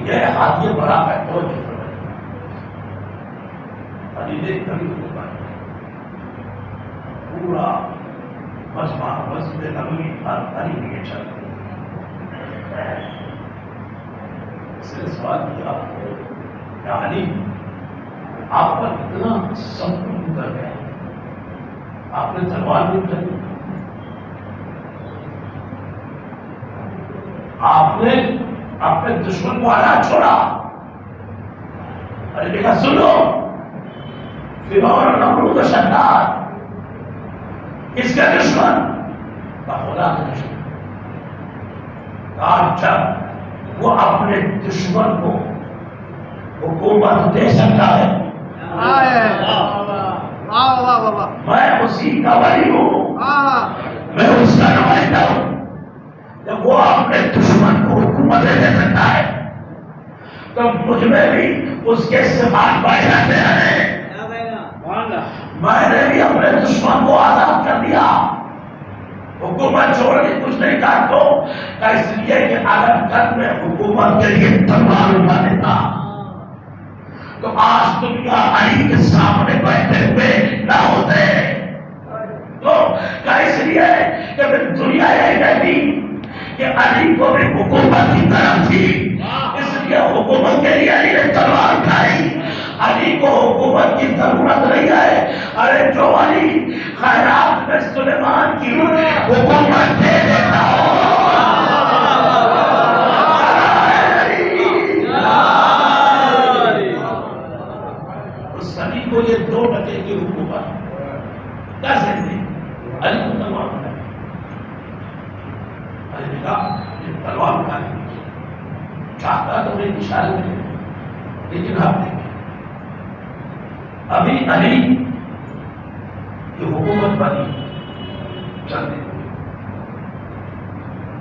یہ ہاتھ یہ بڑا ہے بہت علی نے کبھی پورا مجمع مسجد نبوی علی کے چل سے سوال کیا کہ علی آپ پر اتنا سب کچھ اتر گیا، آپ نے تلوار بھی اتر دی، آپ نے اپنے دشمن کو آزاد چھوڑا۔ علی نے کہا سنو، فرعون اور نمرود و شداد کس کا دشمن؟ خدا کا دشمن۔ آج جب وہ اپنے دشمن کو حکومت دے سکتا ہے، میں اسی کا ولی ہوں، میں اس کا نمائندہ ہوں۔ جب وہ اپنے دشمن کو حکومت دے سکتا ہے تو مجھ میں بھی اس کے صفات پائے جاتے ہیں۔ میں نے بھی اپنے دشمن کو آزاد کر دیا، حکومت چھوڑ کے کچھ نہیں کہا تو اس لیے کہ اگر کل میں حکومت کے لیے تلوار اٹھا دیتا تو آج دنیا علی کے سامنے بیٹھے ہوئے نہ ہوتے، تو اس لیے کہ دنیا یہ کہتی کہ علی کو بھی حکومت کی طرف تھی، اس لیے حکومت کے لیے علی نے تلوار اٹھائی۔ علی کو حکومت کی ضرورت نہیں ہے، ارے جو علی خیرات میں سلیمان کی حکومت دے دیتا ہو، اس علی کو یہ 2 ٹکے کی حکومت کیسے دی؟ علی کو تلوار اٹھائی، علی نے کہا یہ تلوار اٹھائی، چاہتا تو میری اشارے میں، لیکن آپ دیکھیں ابھی علی کی حکومت بنی چلتی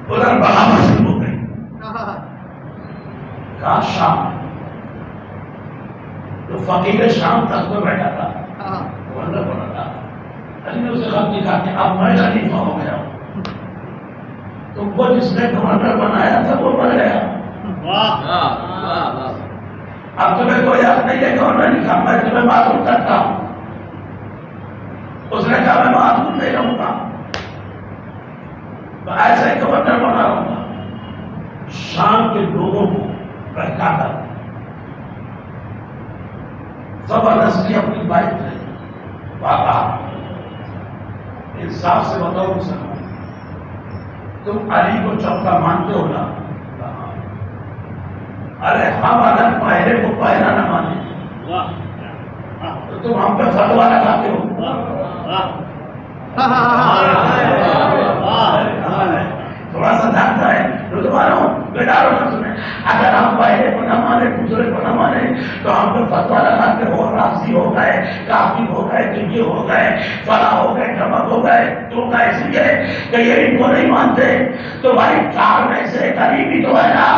ادھر بغاوت شروع ہو گئی، کہا شام جو فقیر شام تک میں بیٹھا تھا وہ اندر بنا تھا، علی نے اسے خط لکھا کہ اب میں خلیفہ ہو گیا ہوں. تو وہ جس نے گورنر بنایا تھا وہ مر گیا. اب تمہیں کوئی حق نہیں ہے گورنر لکھا, میں تمہیں معذور کرتا ہوں. اس نے کہا میں معذور نہیں رہوں گا, تو ایسا ہی گورنر بنا رہوں گا. شام کے لوگوں کو بہکا کر زبردستی اپنی بائک رہی. واقعہ انصاف سے بتاؤ مسلمان, تم علی کو چوکا مانتے ہو نا؟ ارے ہم اگر پہلے کو پہلا نہ مانے تو تم ہم پہ فتوا لگاتے ہو. تھوڑا سا جانتا ہے جو تمہارا بیداروں کا سنیں. اگر ہم پہلے کو نہ مانے دوسرے کو نہ مانے تو ہم پہ فتوا لگاتے ہو, راضی ہو گئے, کافی ہو گئے, دلی ہو گئے, فلاں ہو گئے, ٹمک ہو گئے. تو کا اس لیے کہ یہ ان کو نہیں مانتے. تو بھائی چار میں سے قریبی تو ہے نا.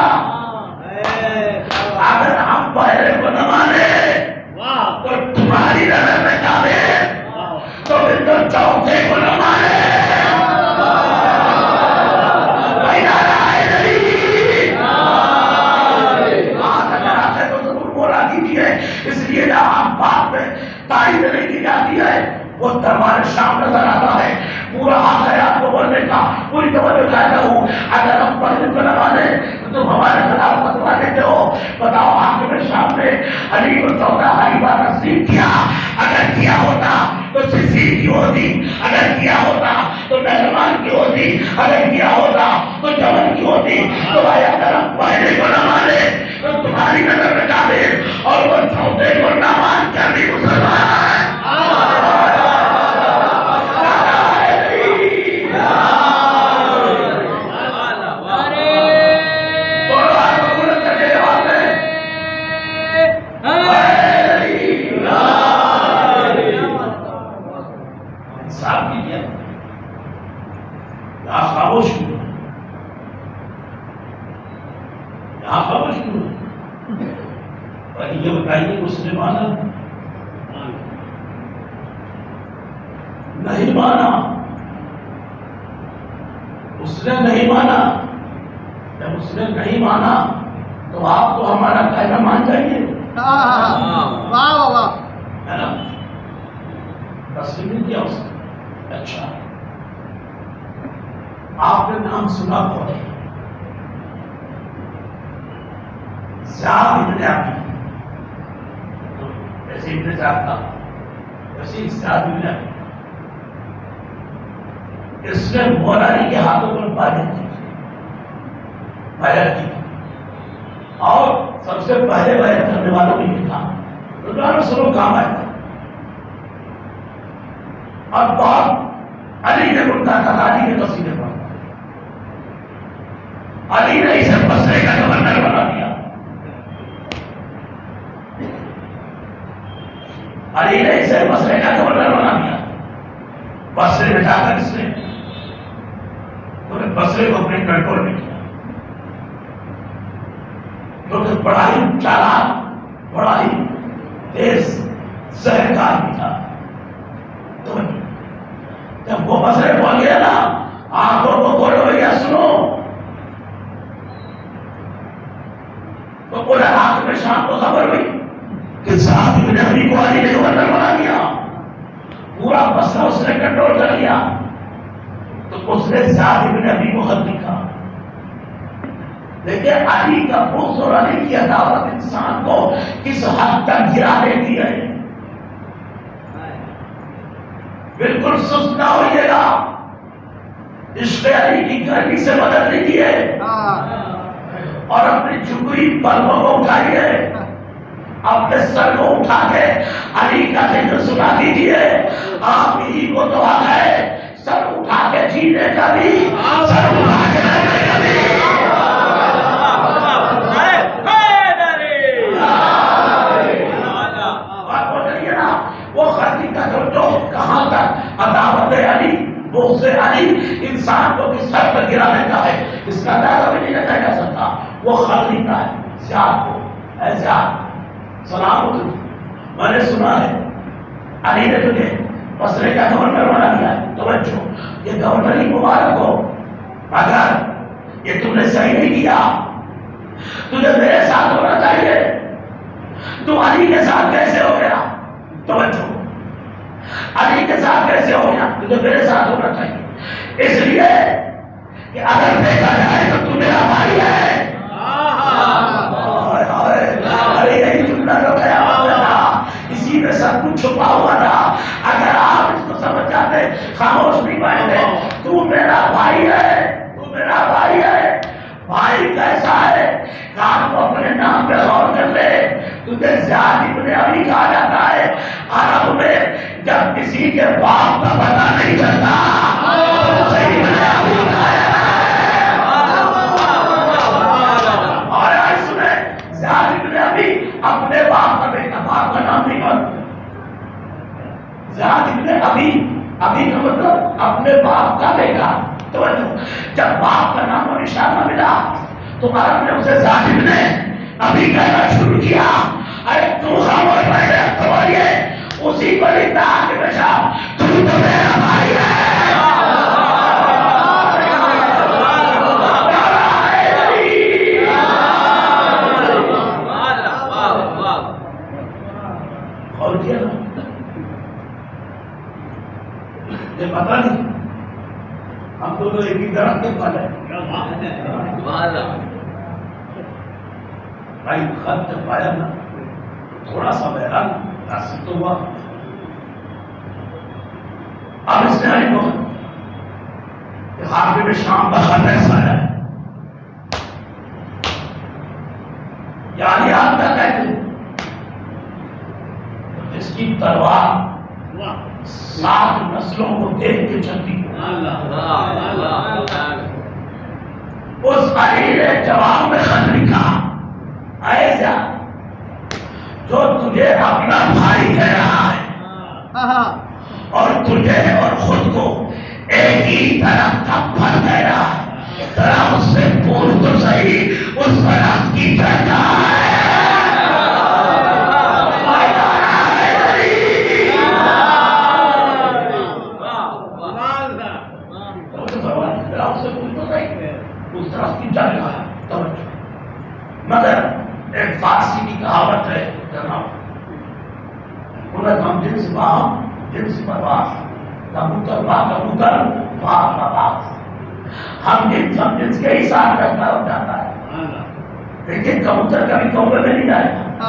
اگر ہم پہلے کو نہ مانے تو تمہاری نظر میں کافر, تو پھر تو چوتھے کو نہ مانے. اس لیے جہاں بات میں تائید نہیں کی جاتی ہے وہ دربار شام نظر آتا ہے. پورا حق ہے آپ کو بولنے کا, پوری توجہ چاہتا ہوں. اگر ہم پڑھنے کو لگانے تو تم ہمارے خلاف فتوا دیتے ہو. بتاؤ حاکم شام نے علی کو 14 خلیفہ نصیب کیا, اگر کیا ہوتا تو صدیق کی ہوتی, اگر کیا ہوتا تو مہربان کی ہوتی, اگر کیا ہوتا تو جمل کی ہوتی. تو بھائی اگر ہم پہلے کو نہ مانے تو تمہاری نظر میں کافر اور وہ چوتھے کو نہ مان کر بھی مسلمان. یہ بتائیے مسلمان نہیں مانا, اس نے نہیں مانا. جب اس نے نہیں مانا تو آپ تو ہمارا کہنا مان جائیے, ہے نا؟ تسلیم نہیں کیا اس نے. اچھا آپ نے نام سنا بہت زیاد ابن ابی, جیسے ابن زیاد تھا ویسے زیاد ابن ابی. اس نے مولا علی کے ہاتھوں پر بیعت کی اور سب سے پہلے بیعت کرنے والا بھی یہ تھا. تو سنو کام آیا تھا اور بہت علی نے بنتا تھا, علی کے قصیدے پر علی نے اسے بصرے کا گورنر بنا دیا. علی نے اسے بصرے کا گورنر بنا دیا. بصرے میں جا کر اس نے بصرے کو اپنے کنٹرول میں کیا, کیونکہ بڑا ہی چالاک, بڑا ہی تیز ذہن کا آدمی تھا. تو جب وہ بصرے بول گیا نا, آنکھوں کو کھولو یا سنو, تو پورے رات میں شام کو خبر ہوئی کہ صاحب ابن ابی کو علی نے گورنر بنا دیا, پورا بصرہ اس نے کنٹرول کر لیا. تو اس نے زیاد ابن ابی کو خط لکھا. لیکن علی کا بغض اور علی کی عداوت انسان کو کس حد تک گرا دیتی ہے. بالکل سست نہ ہوئیے گا, عشق علی کی گرمی سے مدد لیجیے اور اپنی جھکی پلکوں کو اٹھائیے, اپنے سر کو اٹھا کے علی کا ذکر سنا دیجیے. آپ ہی کو تو حق ہے سر اٹھا کے جینے کا بھی, سر اٹھا کے رہنے کا بھی. اور وہ چلیے نا, وہ خطی کا جو کہاں تک عداوت علی, بغض علی انسان کو کس حد تک گرا دیتا ہے, اس کا اندازہ بھی نہیں لگایا جا سکتا. وہ خط لکھتا ہے زیاد کو, اے زیاد سلام ہو تجھے, میں نے سنا ہے علی نے تجھے مسئلے کا گورنر بنا دیا. توجہ، یہ گورنر ہی مبارک ہو، مگر یہ تم نے صحیح نہیں کیا. تجھے میرے ساتھ ہونا چاہیے. تو علی کے ساتھ کیسے ہو گیا؟ توجہ، علی کے ساتھ کیسے ہو گیا؟ تجھے میرے ساتھ ہونا چاہیے. اس لیے کہ اگر دیکھا جائے تو میرا بھائی ہے. ارے یہی جملہ جو قیامت میں تھا، اسی میں سب کچھ چھپا ہوا تھا. اگر آپ اس کو سمجھ جاتے، خاموش نہیں پائے، تو میرا بھائی ہے، تو میرا بھائی ہے. بھائی کیسا ہے؟ کام کو اپنے نام پہ غور کر لے. تجھے زیاد ابن ابی کہا جاتا ہے. عرب میں جب کسی کے باپ کا پتہ نہیں چلتا، اپنے باپ کا بیٹا، باپ کا نام نہیں معلوم. زیاد ابن ابی، ابی کا مطلب اپنے باپ کا بیٹا. توجہ، جب باپ کا نام اور نشانہ ملا تو عرب نے اسے زیاد ابن ابی کہنا شروع کیا. ارے تو خاموش بیٹھے توڑیے، اسی کو لکھتا کہ بیٹا تو میرا بھائی ہے. پتا نہیں ہم دونوں ایک ہی درخت کے پھل ہیں. بھائی خط جب پایا نا تھوڑا سا بہران حاصل تو ہوا. اب اس نے آئی بہت کہ حاکم شام کا خط ایسا ہے، یعنی آپ کیا کہتے ہیں، جس کی تلوار 7 نسلوں کو دیکھ کے چلتی. اس علی نے جواب میں خط لکھا، ایسا جو تجھے اپنا بھائی کہہ رہا ہے اور تجھے اور خود کو ایک ہی طرف کا پھل کہہ رہا ہے. ذرا اس سے پوچھ تو صحیح اس طرف کی جگہ ہے. مگر ایک فارسی کی کہاوت ہے جناب، ہم جنس باپ جنس پرواز، کبوتر با کبوتر باپ کا باپ. ہم جنس کے ہی ساتھ رہتا ہو جاتا ہے، لیکن کبوتر کبھی کوے میں نہیں جائے گا،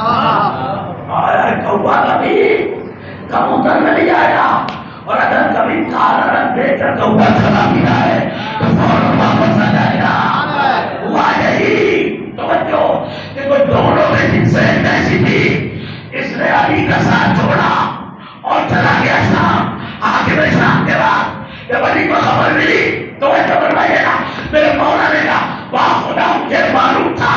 کوا کبھی کبوتر میں نہیں جائے گا. اور اگر کبھی کالا رنگ دیکھ کر کوا چلا بھی جائے تو فوراً واپس آ جائے گا. ہوا یہی توجہ کہ کوئی دونوں میں جن سے ایسی تھی، اس نے علی کا ساتھ چھوڑا اور چلا گیا شام. حاکم شام کے بعد جب علی کو خبر ملی تو وہ فرمائے گا میرے مولا نے کہا واہ خدا مجھے معلوم تھا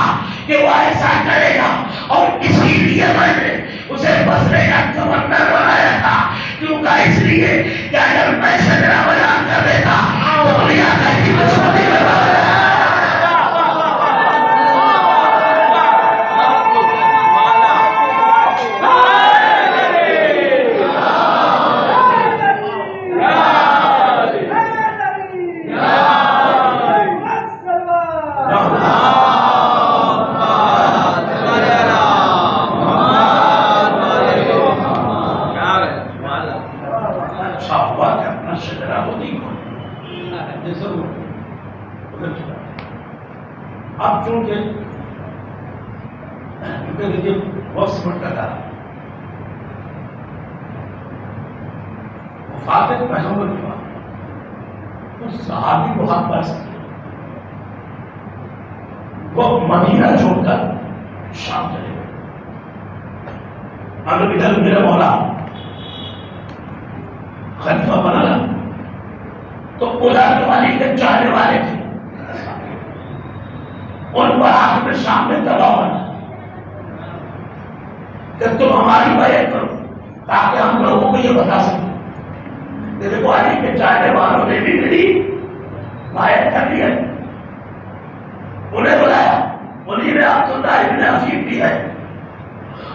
کہ وہ ایسا کرے گا، اور اسی لیے میں نے اسے بصرے کا گورنر بنایا تھا. کیوں کہا؟ اس لیے کہ اگر میں شجرا بیان کر دیتا تو دنیا کا ہی دشمنی بنا دے. اب چونکہ دیکھیے وقت بڑھتا تھا، وفات پیغمبر کے بعد تو صحابی بہت برس گئے، وہ مدینہ چھوڑ کر شام چلے گئے. اگر ادھر میرا مولا خلیفہ بنا تو ادھر علی کے چاہنے والے تھے، ان پر حاکم شام میں دباؤ بنا کہ تم ہماری بیعت کرو تاکہ ہم لوگوں کو یہ بتا سکیں کہ دیکھو علی کے چاہنے والوں نے بھی میری بیعت کر لی ہے. انہیں بلایا، انہیں میں عبداللہ ابن عفیف بھی ہے،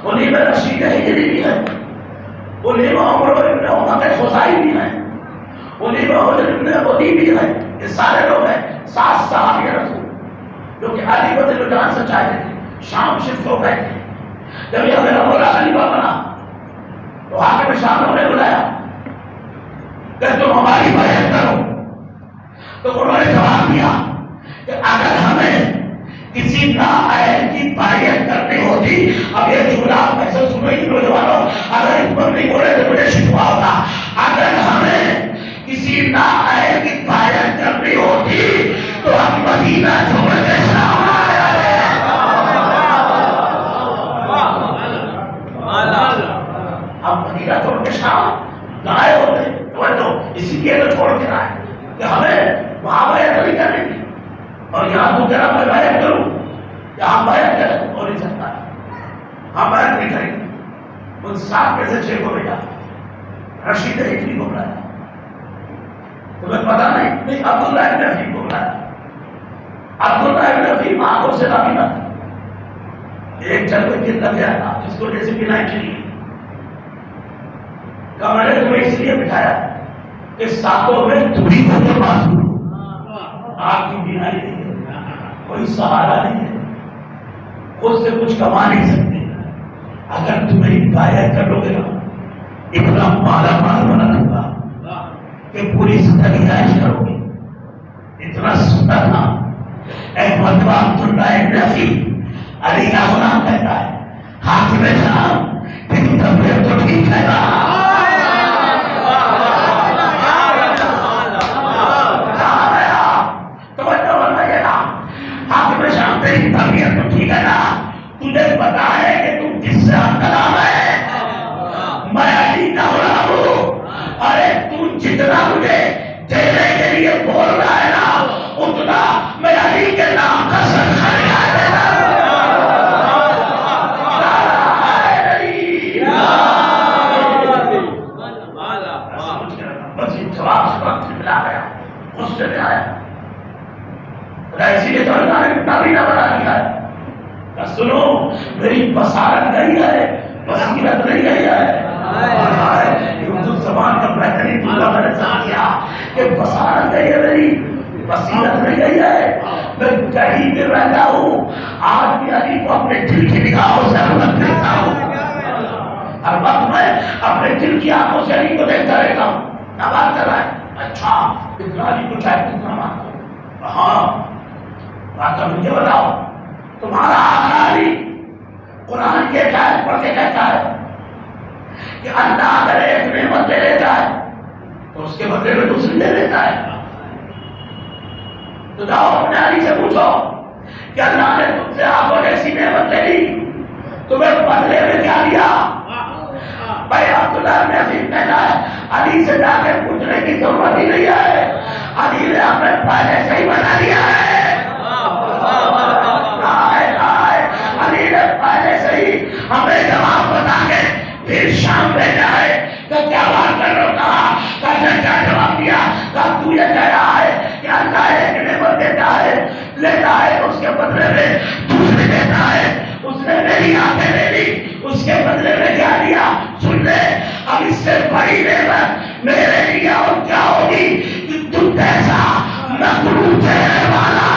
انہیں میں رشید ہجری بھی ہے. خلیفہ عمر بن عمر خزائی بھی ہیں، خلیفہ حجر بن ابی بھی ہیں، یہ سارے لوگ ہیں 7 صحابی رسول جو کہ علی بدر جان سے چاہتے تھے، شام شفٹ ہو گئے تھے. جب یہ میرا مولا خلیفہ بنا تو حاکم شام نے بلایا کہ تم ہماری بیعت کرو. تو انہوں نے جواب دیا کہ اگر ہمیں کسی نااہل کی بیعت کرنی ہوتی، اب یہ جملہ آپ میں سے سنو ہی نوجوانوں، اگر اس پر نہیں بولے تو مجھے شکوا ہوتا، اگر ہمیں کسی نااہل کی بیعت کرنی ہوتی تو ہم مدینہ چھوڑ کے شام آئے. ہم مدینہ چھوڑ کے شام لائے ہوتے، تو اسی لیے تو چھوڑ کے آئے کہ ہمیں وہاں بیعت نہیں کرنے کی، اور یہاں تو کہہ رہا میں بیعت کروں، یہاں بیعت کریں ہو نہیں سکتا ہے، ہم بیعت نہیں کریں گے. ان 7 میں سے 6 کو بھیجا، رشید ہجری کو بلایا، تمہیں پتا نہیں عبداللہ ابن افیم کو بلایا. عبداللہ ابن افیم آنکھوں سے نابینا تھا، ایک جلوے گر لگ گیا تھا جس کو جیسے بنائی چلی. کمرے تمہیں اس لیے بٹھایا کہ 7 میں تمہیں کو کے پاس آپ کی بینائی نہیں ہے، کوئی سہارا نہیں ہے، خود سے کچھ کما نہیں سکتے. اگر تمہیں بیعت کر لو گے نا اتنا مالا مال بنا دوں گا کہ پوری زندگی عائش کرو گے. اتنا سنتا تھا. ایک مرتبہ عبداللہ ابن افیم علی کا غلام کہتا ہے حاکم شام تیری طبیعت تو ٹھیک ہے نا؟ تیری طبیعت تو ٹھیک ہے نا؟ تجھے پتا ہے کہ تم کس سے کلام ہے؟ میں علی کا غلام ہوں. ارے تو جتنا مجھے دینے کے لیے بول رہا ہے نا اتنا میں علی کے نام کا صدقہ دینا. بس جواب سے وقت ملا گیا، غصے میں آیا. اسی لیے تو اللہ نے نابینا بنا دیا ہے. سنو میری بصارت گئی ہے، بصیرت نہیں گئی ہے. اردو زبان کا بہترین جملہ میں نے سمجھا کہ بصارت گئی ہے میری، بصیرت نہیں گئی ہے. میں کہیں بھی رہتا ہوں آج بھی علی کو اپنے دل کی نگاہوں سے حرمت دیتا ہوں. ہر وقت میں اپنے دل کی آنکھوں سے علی کو دیکھتا رہتا ہوں. کیا بات کر رہا ہے؟ اچھا اتنا علی کو چاہے کتنا مانتا ہوں. ہاں بات مجھے بتاؤ، تمہارا آقا علی قرآن کے آیت پڑھ کے کہتا ہے کہ اللہ اگر ایک نعمت لے لیتا ہے تو اس کے بدلے میں دوسری لے لیتا ہے. تو جاؤ اپنے علی سے پوچھو کہ اللہ نے تم سے آنکھوں جیسی نعمت لے لی، تمہیں بدلے میں کیا دیا؟ بھائی عبداللہ ابن افیم کہتا ہے علی سے جا کے پوچھنے کی ضرورت ہی نہیں ہے، علی نے ہمیں پہلے سے ہی بنا دیا ہے. علی نے پہلے سے ہی ہمیں جواب بتا کے پھر شام بھیجا ہے. تو کیا بات کر رہا تھا؟ کیا جواب دیا؟ تو یہ کہہ رہا ہے کہ اللہ ایک نعمت دیتا ہے، لیتا ہے، اس کے بدلے میں دوسرے دیتا ہے. اس نے میری آنکھیں لے لی، اس کے بدلے میں کیا دیا؟ سن لے، اب اس سے بڑی نعمت میرے لیے اور کیا ہوگی کہ تم جیسا مغرور چہرے والا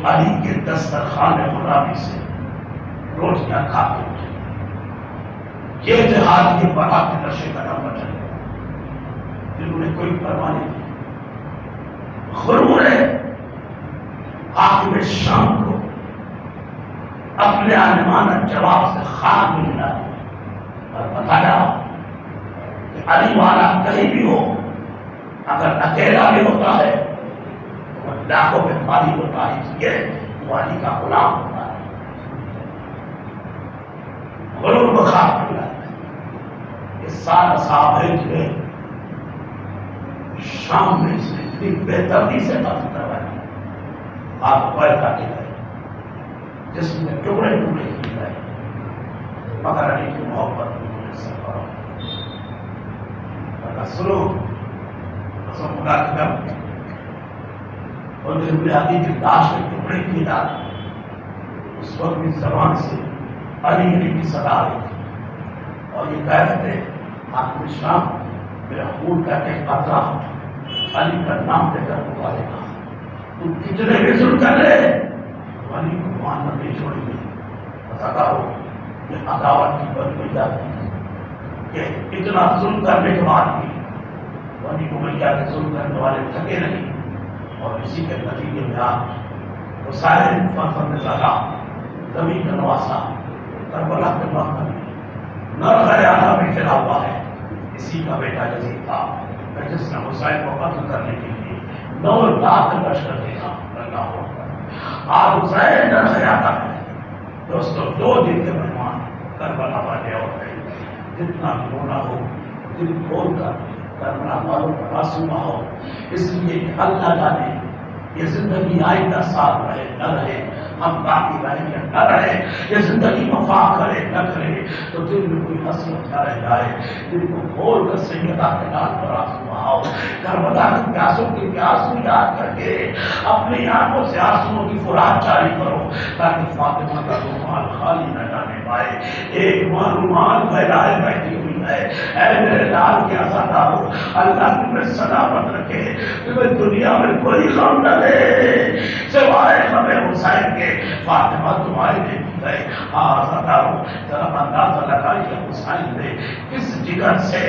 علی کے دسترخوان غلامی سے روٹیاں کھاتے تھے. یہ جہاد کے بڑا کے نشے قدم بچے جنہوں نے کوئی پرواہ نہیں کی. غرور حاکم شام کو اپنے عالمانہ جواب سے خاک میں ملا اور بتایا کہ علی والا کہیں بھی ہو اگر اکیلا بھی ہوتا ہے لاکھوں میں پانی ہوتا ہے، اس لیے وہ علی کا غلام ہوتا ہے. غرور کو خاک ملا. یہ سارا صحابہ جو شام میں اس نے اتنی بہتری سے قتل کروایا، آپ پیر کاٹے گئے، جس میں ٹکڑے ٹکڑے کیے گئے، مگر علی کی محبت میں انہوں نے سفر. سنو قسم خدا کی جب اور بنیادی کی لاش کے ٹکڑے کیے جا رہے اس وقت بھی زبان سے علی علی کی صدا آئی تھی اور یہ کہہ رہے تھے حاکم شام میرا خون کا ایک قطرہ علی کا نام لے کر پکارے گا تم کتنے بھی ظلم کر رہے علی کو ماننا نہیں چھوڑیں گے بتاتا ہو یہ عداوت کی بد ہوئی جاتی ہے کہ اتنا ظلم کرنے کے بعد بھی علی کو میں کیا کہ ظلم کرنے والے تھکے نہیں اور اسی کے نتیجے میں آپ حسین فاطمہ زہرا زمین کا نواسا کربلا کے مقدم میں نرغ اعلیٰ میں چلا ہوا ہے اسی کا بیٹا یزید تھا جس نے حسین کو قتل کرنے کے لیے 9 لاکھ لشکر دینا اللہ اکبر آج حسین نرغ اعلیٰ ہے دوستو 2 دن کے مہمان کربلا والے اور جتنا بھی ہونا ہو دل کھول کر کربلا والوں کا معصومہ ہو اس لیے کہ اللہ جانے یہ زندگی آئندہ ساتھ رہے نہ رہے ہم باقی رہیں یا نہ رہے یہ زندگی وفا کرے نہ کرے تو دل میں کوئی حسرت نہ رہ جائے دل کو کھول کر سیدہ کے نام پر آنسو بہاؤ کربلا کے پیاسوں کی پیاسوں یاد کر کے اپنی آنکھوں سے آنسوؤں کی فرات جاری کرو تاکہ فاطمہ کا رومال خالی نہ جانے پائے ایک ماں رومال پھیلائے بیٹھی ہوئی ہے اے میرے لال کے آزادارو اللہ تمہیں سلامت رکھے تمہیں دنیا میں کوئی غم نہ دے سوائے ہمیں حسین کے فاطمہ تمہارے لیے بھی گئے آزادارو ذرا اندازہ لگائیے کہ حسین نے کس جگر سے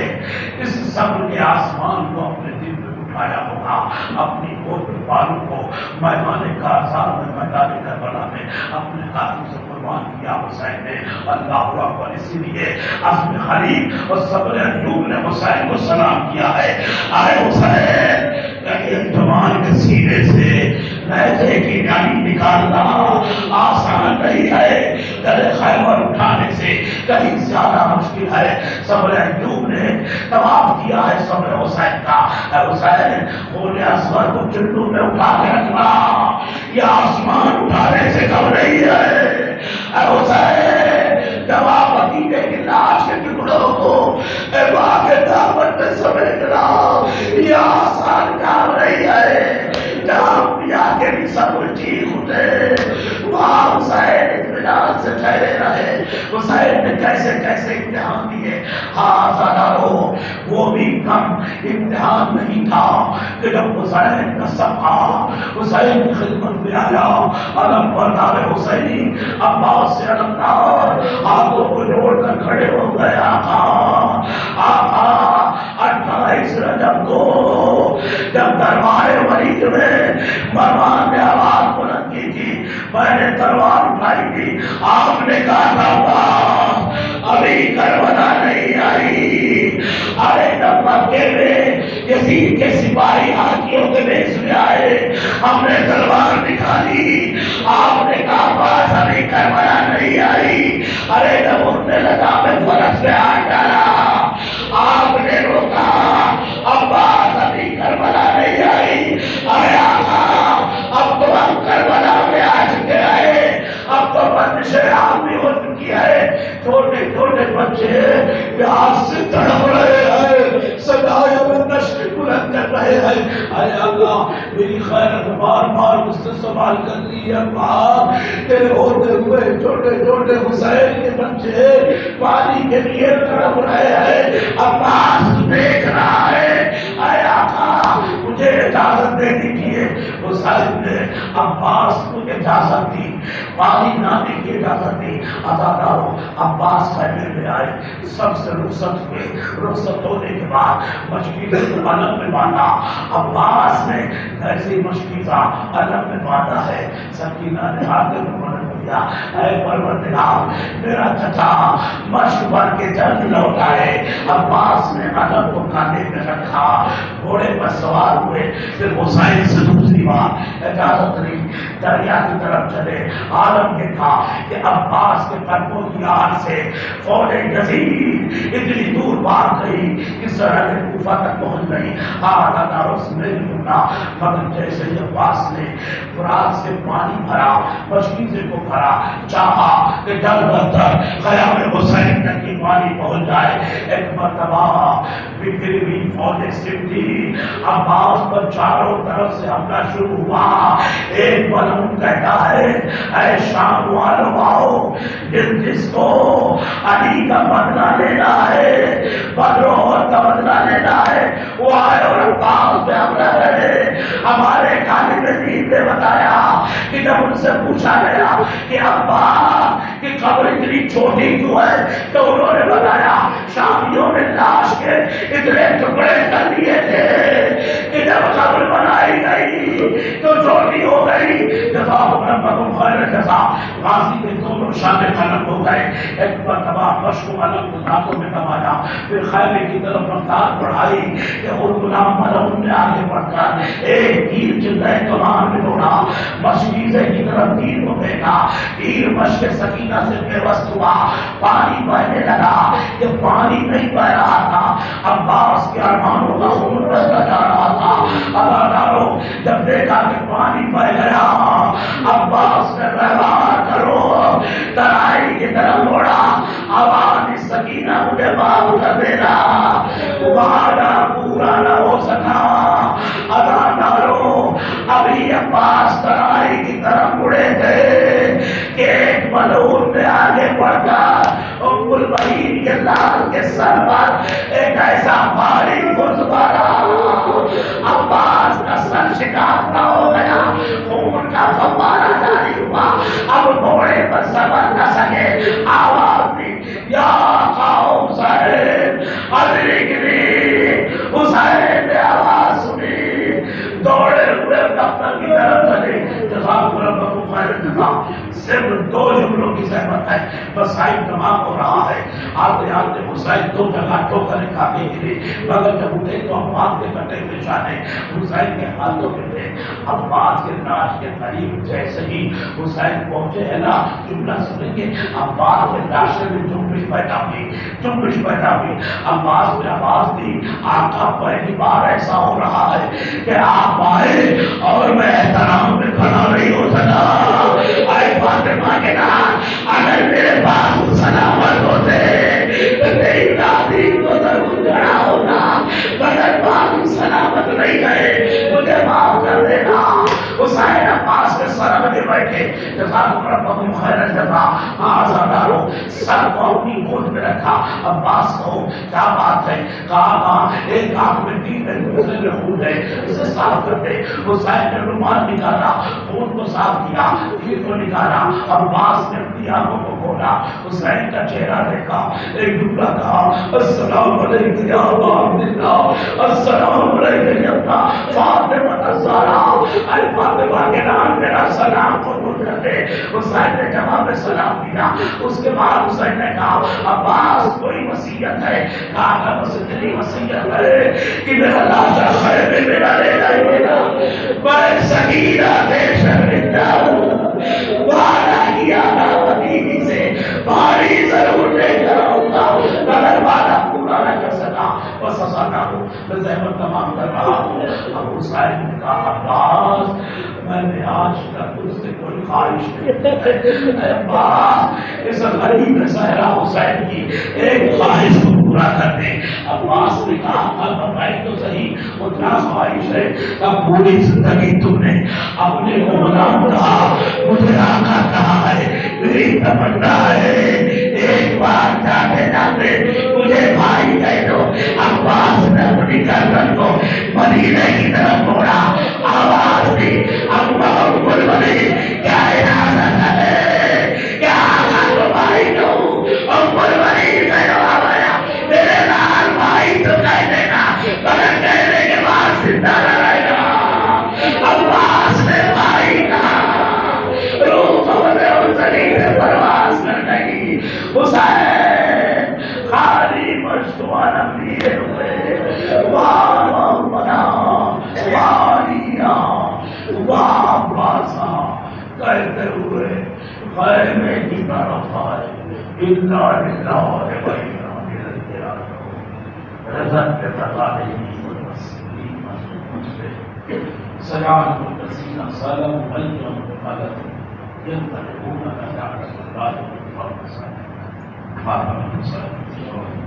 اس صبر کے آسمان کو اپنے دل میں اٹھایا ہوگا اپنی گود میں بالوں کو میدان کارزار میں میدان کربلا میں اپنے ہاتھوں سے قربان کیا حسین نے اللہ اکبر اسی لیے عزم خلیل اور صبر ایوب نے حسین کو سلام کیا ہے آئے حسین جوان کے سینے سے لہجے کی ڈالی نکالنا آسان نہیں ہے در خیبر اٹھانے سے کہیں زیادہ مشکل ہے صبر ایوب نے طواف کیا ہے صبر حسین کا اے حسین خون اصغر کو چلو میں اٹھا کے رکھنا یہ آسمان اٹھانے سے کم نہیں ہے اے حسین جواب عقیدے کی لاش کے ٹکڑوں کو اے ماں کے دامن میں سمیٹنا یہ آسان کام نہیں ہے جہاں پیا کے بھی سب چیخ اٹھے وہاں حسین اطمینان سے ٹھہرے رہے حسین نے کیسے کیسے امتحان دیے ہاں زادارو وہ بھی کم امتحان نہیں تھا کہ جب حسین کا صفحہ حسین کی خدمت میں آیا علم بردار حسینی عباس سے علمدار ہاتھوں کو جوڑ کر کھڑے ہو گئے آقا 28 رجب کو جب دربار ولید میں مروان نے آواز بلند کی تھی میں نے تلوار اٹھائی تھی آپ نے کہا تھا ابھی کربلا نہیں آئی ارے جب مکے میں یزید کے سپاہی ہاتھیوں کے بیچ میں آئے ہم نے تلوار نکالی آپ نے کہا بس ابھی کربلا نہیں آئی ارے جب اٹھنے لگا میں فرش پہ ہاتھ ڈالا آپ نے روکا عباس ابھی کربلا نہیں آئی ارے آقا اب تو ہم کربلا میں آ چکے ہیں اب تو بندش عام بھی ہو چکی ہے چھوٹے چھوٹے بچے پیاس سے تڑپ رہے ہیں صدائے میں نشر بلند کر رہے ہیں اے اللہ میری خیرت بار بار مجھ سے سوال کر لی ہے اللہ تیرے ہوتے ہوئے چھوٹے چھوٹے حسین کے بچے پانی کے لیے تڑپ رہے ہیں عباس دیکھ رہا ہے اے آقا مجھے اجازت دے دیجیے حسین نے عباس کو اجازت دی پانی نانے کی اجازت دی عزادارو عباس خیمے میں آئے سب سے رخصت ہوئے رخصت ہونے کے بعد مشکیزے کو علم میں باندھا عباس نے ایسی مشکیزہ علم میں باندھا ہے سکینہ نے ہاتھ میں مدد دیا اے پروردگار میرا چچا مشک بن کے جلد لوٹا ہے عباس نے علم کو کاندھے میں رکھا گھوڑے پر سوار ہوئے پھر حسین سے دوسری بار اجازت نہیں دریا کی طرف چلے عالم یہ تھا کہ عباس کے قدموں کی آڑ سے فوج یزید اتنی دور بھاگ گئی کہ سرحد کوفہ تک پہنچ گئی آدھارس میں جملہ مگر جیسے عباس نے فرات سے پانی بھرا مشکیزے کو بھرا چاہا کہ جلد تر خیام حسین تک کی پانی پہنچ جائے ایک مرتبہ بکھری ہوئی فوجیں سمٹی، عباس پر چاروں طرف سے حملہ شروع ہوا۔ ایک ملعون کہتا ہے اے شام والوں آؤ، جس کو علی کا بدلہ لینا ہے، بدروہر کا بدلہ لینا ہے، وہ آئے اور عباس پہ حملہ کرے۔ ہمارے طالب دین نے بتایا کہ جب ان سے پوچھا گیا کہ عباس کی قبر اتنی چھوٹی کیوں ہے، تو انہوں نے بتایا شامیوں نے لاش کے اتنے ٹکڑے کر دیے تھے کہ جب قبر بنائی گئی تو چھوٹی ہو گئی۔ جزاکم ربکم خیر جزا۔ غازی کے دونوں شانے قلم ہو گئے، ایک مرتبہ مشق و علم کو ہاتھوں میں دبایا، پھر خیمے کی طرف رفتار بڑھائی کہ غلام ملعون نے آگے بڑھ کر ایک تیر چلے کمان میں دوڑا، مشکیزے کی طرف تیر کو پھینکا، تیر مشق سکینہ سے پیوست ہوا، پانی بہنے لگا کہ پانی نہیں بہ رہا تھا، عباس کے ارمانوں کا خون بہتا جا رہا تھا۔ ادارو جب دیکھا کہ پانی بہ گیا، عباس نے رہا کرو ترائی کی طرف موڑا، آواز سکینہ مجھے معاف کر دینا، وعدہ پورا نہ ہو سکا۔ ادارو ابھی عباس ترائی کی طرف مڑے تھے کہ ایک ملعون نے آگے بڑھ کر ام البنین کے لال کے سر پر ایک ایسا بھاری گرز مارا، عباس کا سر شکافتا ہو گیا، خون کا فوارہ جاری ہوا، اب گھوڑے پر سبر نہ سکے، آواز دی یا قوم حسین ادرکنی۔ حسین نے آواز سنی، دوڑے ہوئے دفتر کی طرف چلے۔ جزاکم ربکم خیر جزا۔ صرف دو جملوں کی زحمت ہے، بس ٹائم تمام ہو رہا ہے۔ آتے آتے حسین دو جگہ ٹھوکریں کھاتے گرے، مگر جب اٹھے تو عباس کے کٹے ہوئے شانے حسین کے ہاتھوں میں تھے۔ عباس کے لاش کے قریب جیسے ہی حسین پہنچے ہے نا، جملہ سنیں گے، عباس کے لاشے میں جنبش پیدا ہوئی، جنبش پیدا ہوئی۔ عباس نے آواز دی آقا پہلی بار ایسا ہو رہا ہے کہ آپ آئے اور میں احترام میں کھڑا نہیں ہو سکا۔ اے فاطمہ کے نام اگر میرے پاس سلامت ہوتے تیری دادی کو ضرور کھڑا ہونا، مگر باپ سلامت نہیں گئے، مجھے معاف کر دینا۔ حسین عباس کے سر میں بیٹھے، جزاکم ربکم خیر جزا۔ آزادارو سر کو اپنی گود میں رکھا، عباس کو کیا بات ہے، کہا ایک آنکھ میں تین ہے، دوسرے میں خون ہے، اسے صاف کر دے۔ حسین نے رومال نکالا، خون کو صاف کیا، تیر کو نکالا، عباس نے اپنی آنکھوں کو کھولا، حسین کا چہرہ دیکھا، ایک جملہ کہا السلام علیکم یا ابا عبداللہ، السلام علیکم یا ابا فاطمہ الزہرا۔ اے فاطمہ کے نام میرا سلام قبول کر دے۔ حسین نے جواب میں سلام دیا۔ اس کے بعد حسین نے کہا عباس کوئی وصیت ہے؟ کہا بس اتنی وصیت ہے کہ میرا لاشا خیمے میں نہ لے جائیے، میں سکینہ سے شرمندہ ہوں، وعدہ کیا تھا مدینی سے پانی ضرور لے کر آؤں گا، مگر وعدہ پورا نہ کر سکا، بس سزا ہوں، میں زحمت تمام کر رہا ہوں۔ اب حسین نے کہا عباس میں نے آج تک اس سے کوئی خواہش نہیں، اے عباس اس غریب صحرا حسین کی ایک خواہش کو پورا کر دے۔ عباس نے کہا اب بتائی تو صحیح وہ کیا خواہش ہے؟ اب پوری زندگی تم نے اپنے کو غلام کہا، مجھے آقا کہا ہے، میری تمنا ہے ایک بار جاتے جاتے مجھے بھائی کہہ دو۔ عباس نے اپنی گردن کو مدینے کی طرف موڑا، آواز دی ابا بول بولے کیا اجازت ہے، کیا آقا کو بھائی دوں؟ بول بولے آیا میرے لال بھائی تو کہہ دینا، مگر کہنے کے بعد زندہ نہ رہے گا۔ عباس نے بھائی کہا، روح اور زمین میں پرواز کر گئی۔ حسین خالی مشتوانہ لیے ہوئے، واہ محمدہ والیہ واہ باسا کہتے ہوئے خیمے کی طرف آئے، اِنَّا لِلَّهِ وَإِنَّا إِلَيْهِ راجعون۔ رضت کے تقاضے سجاد الذین ظلموا غیرا مقلد ينطلقون إلى رسول الله صلى الله عليه وسلم۔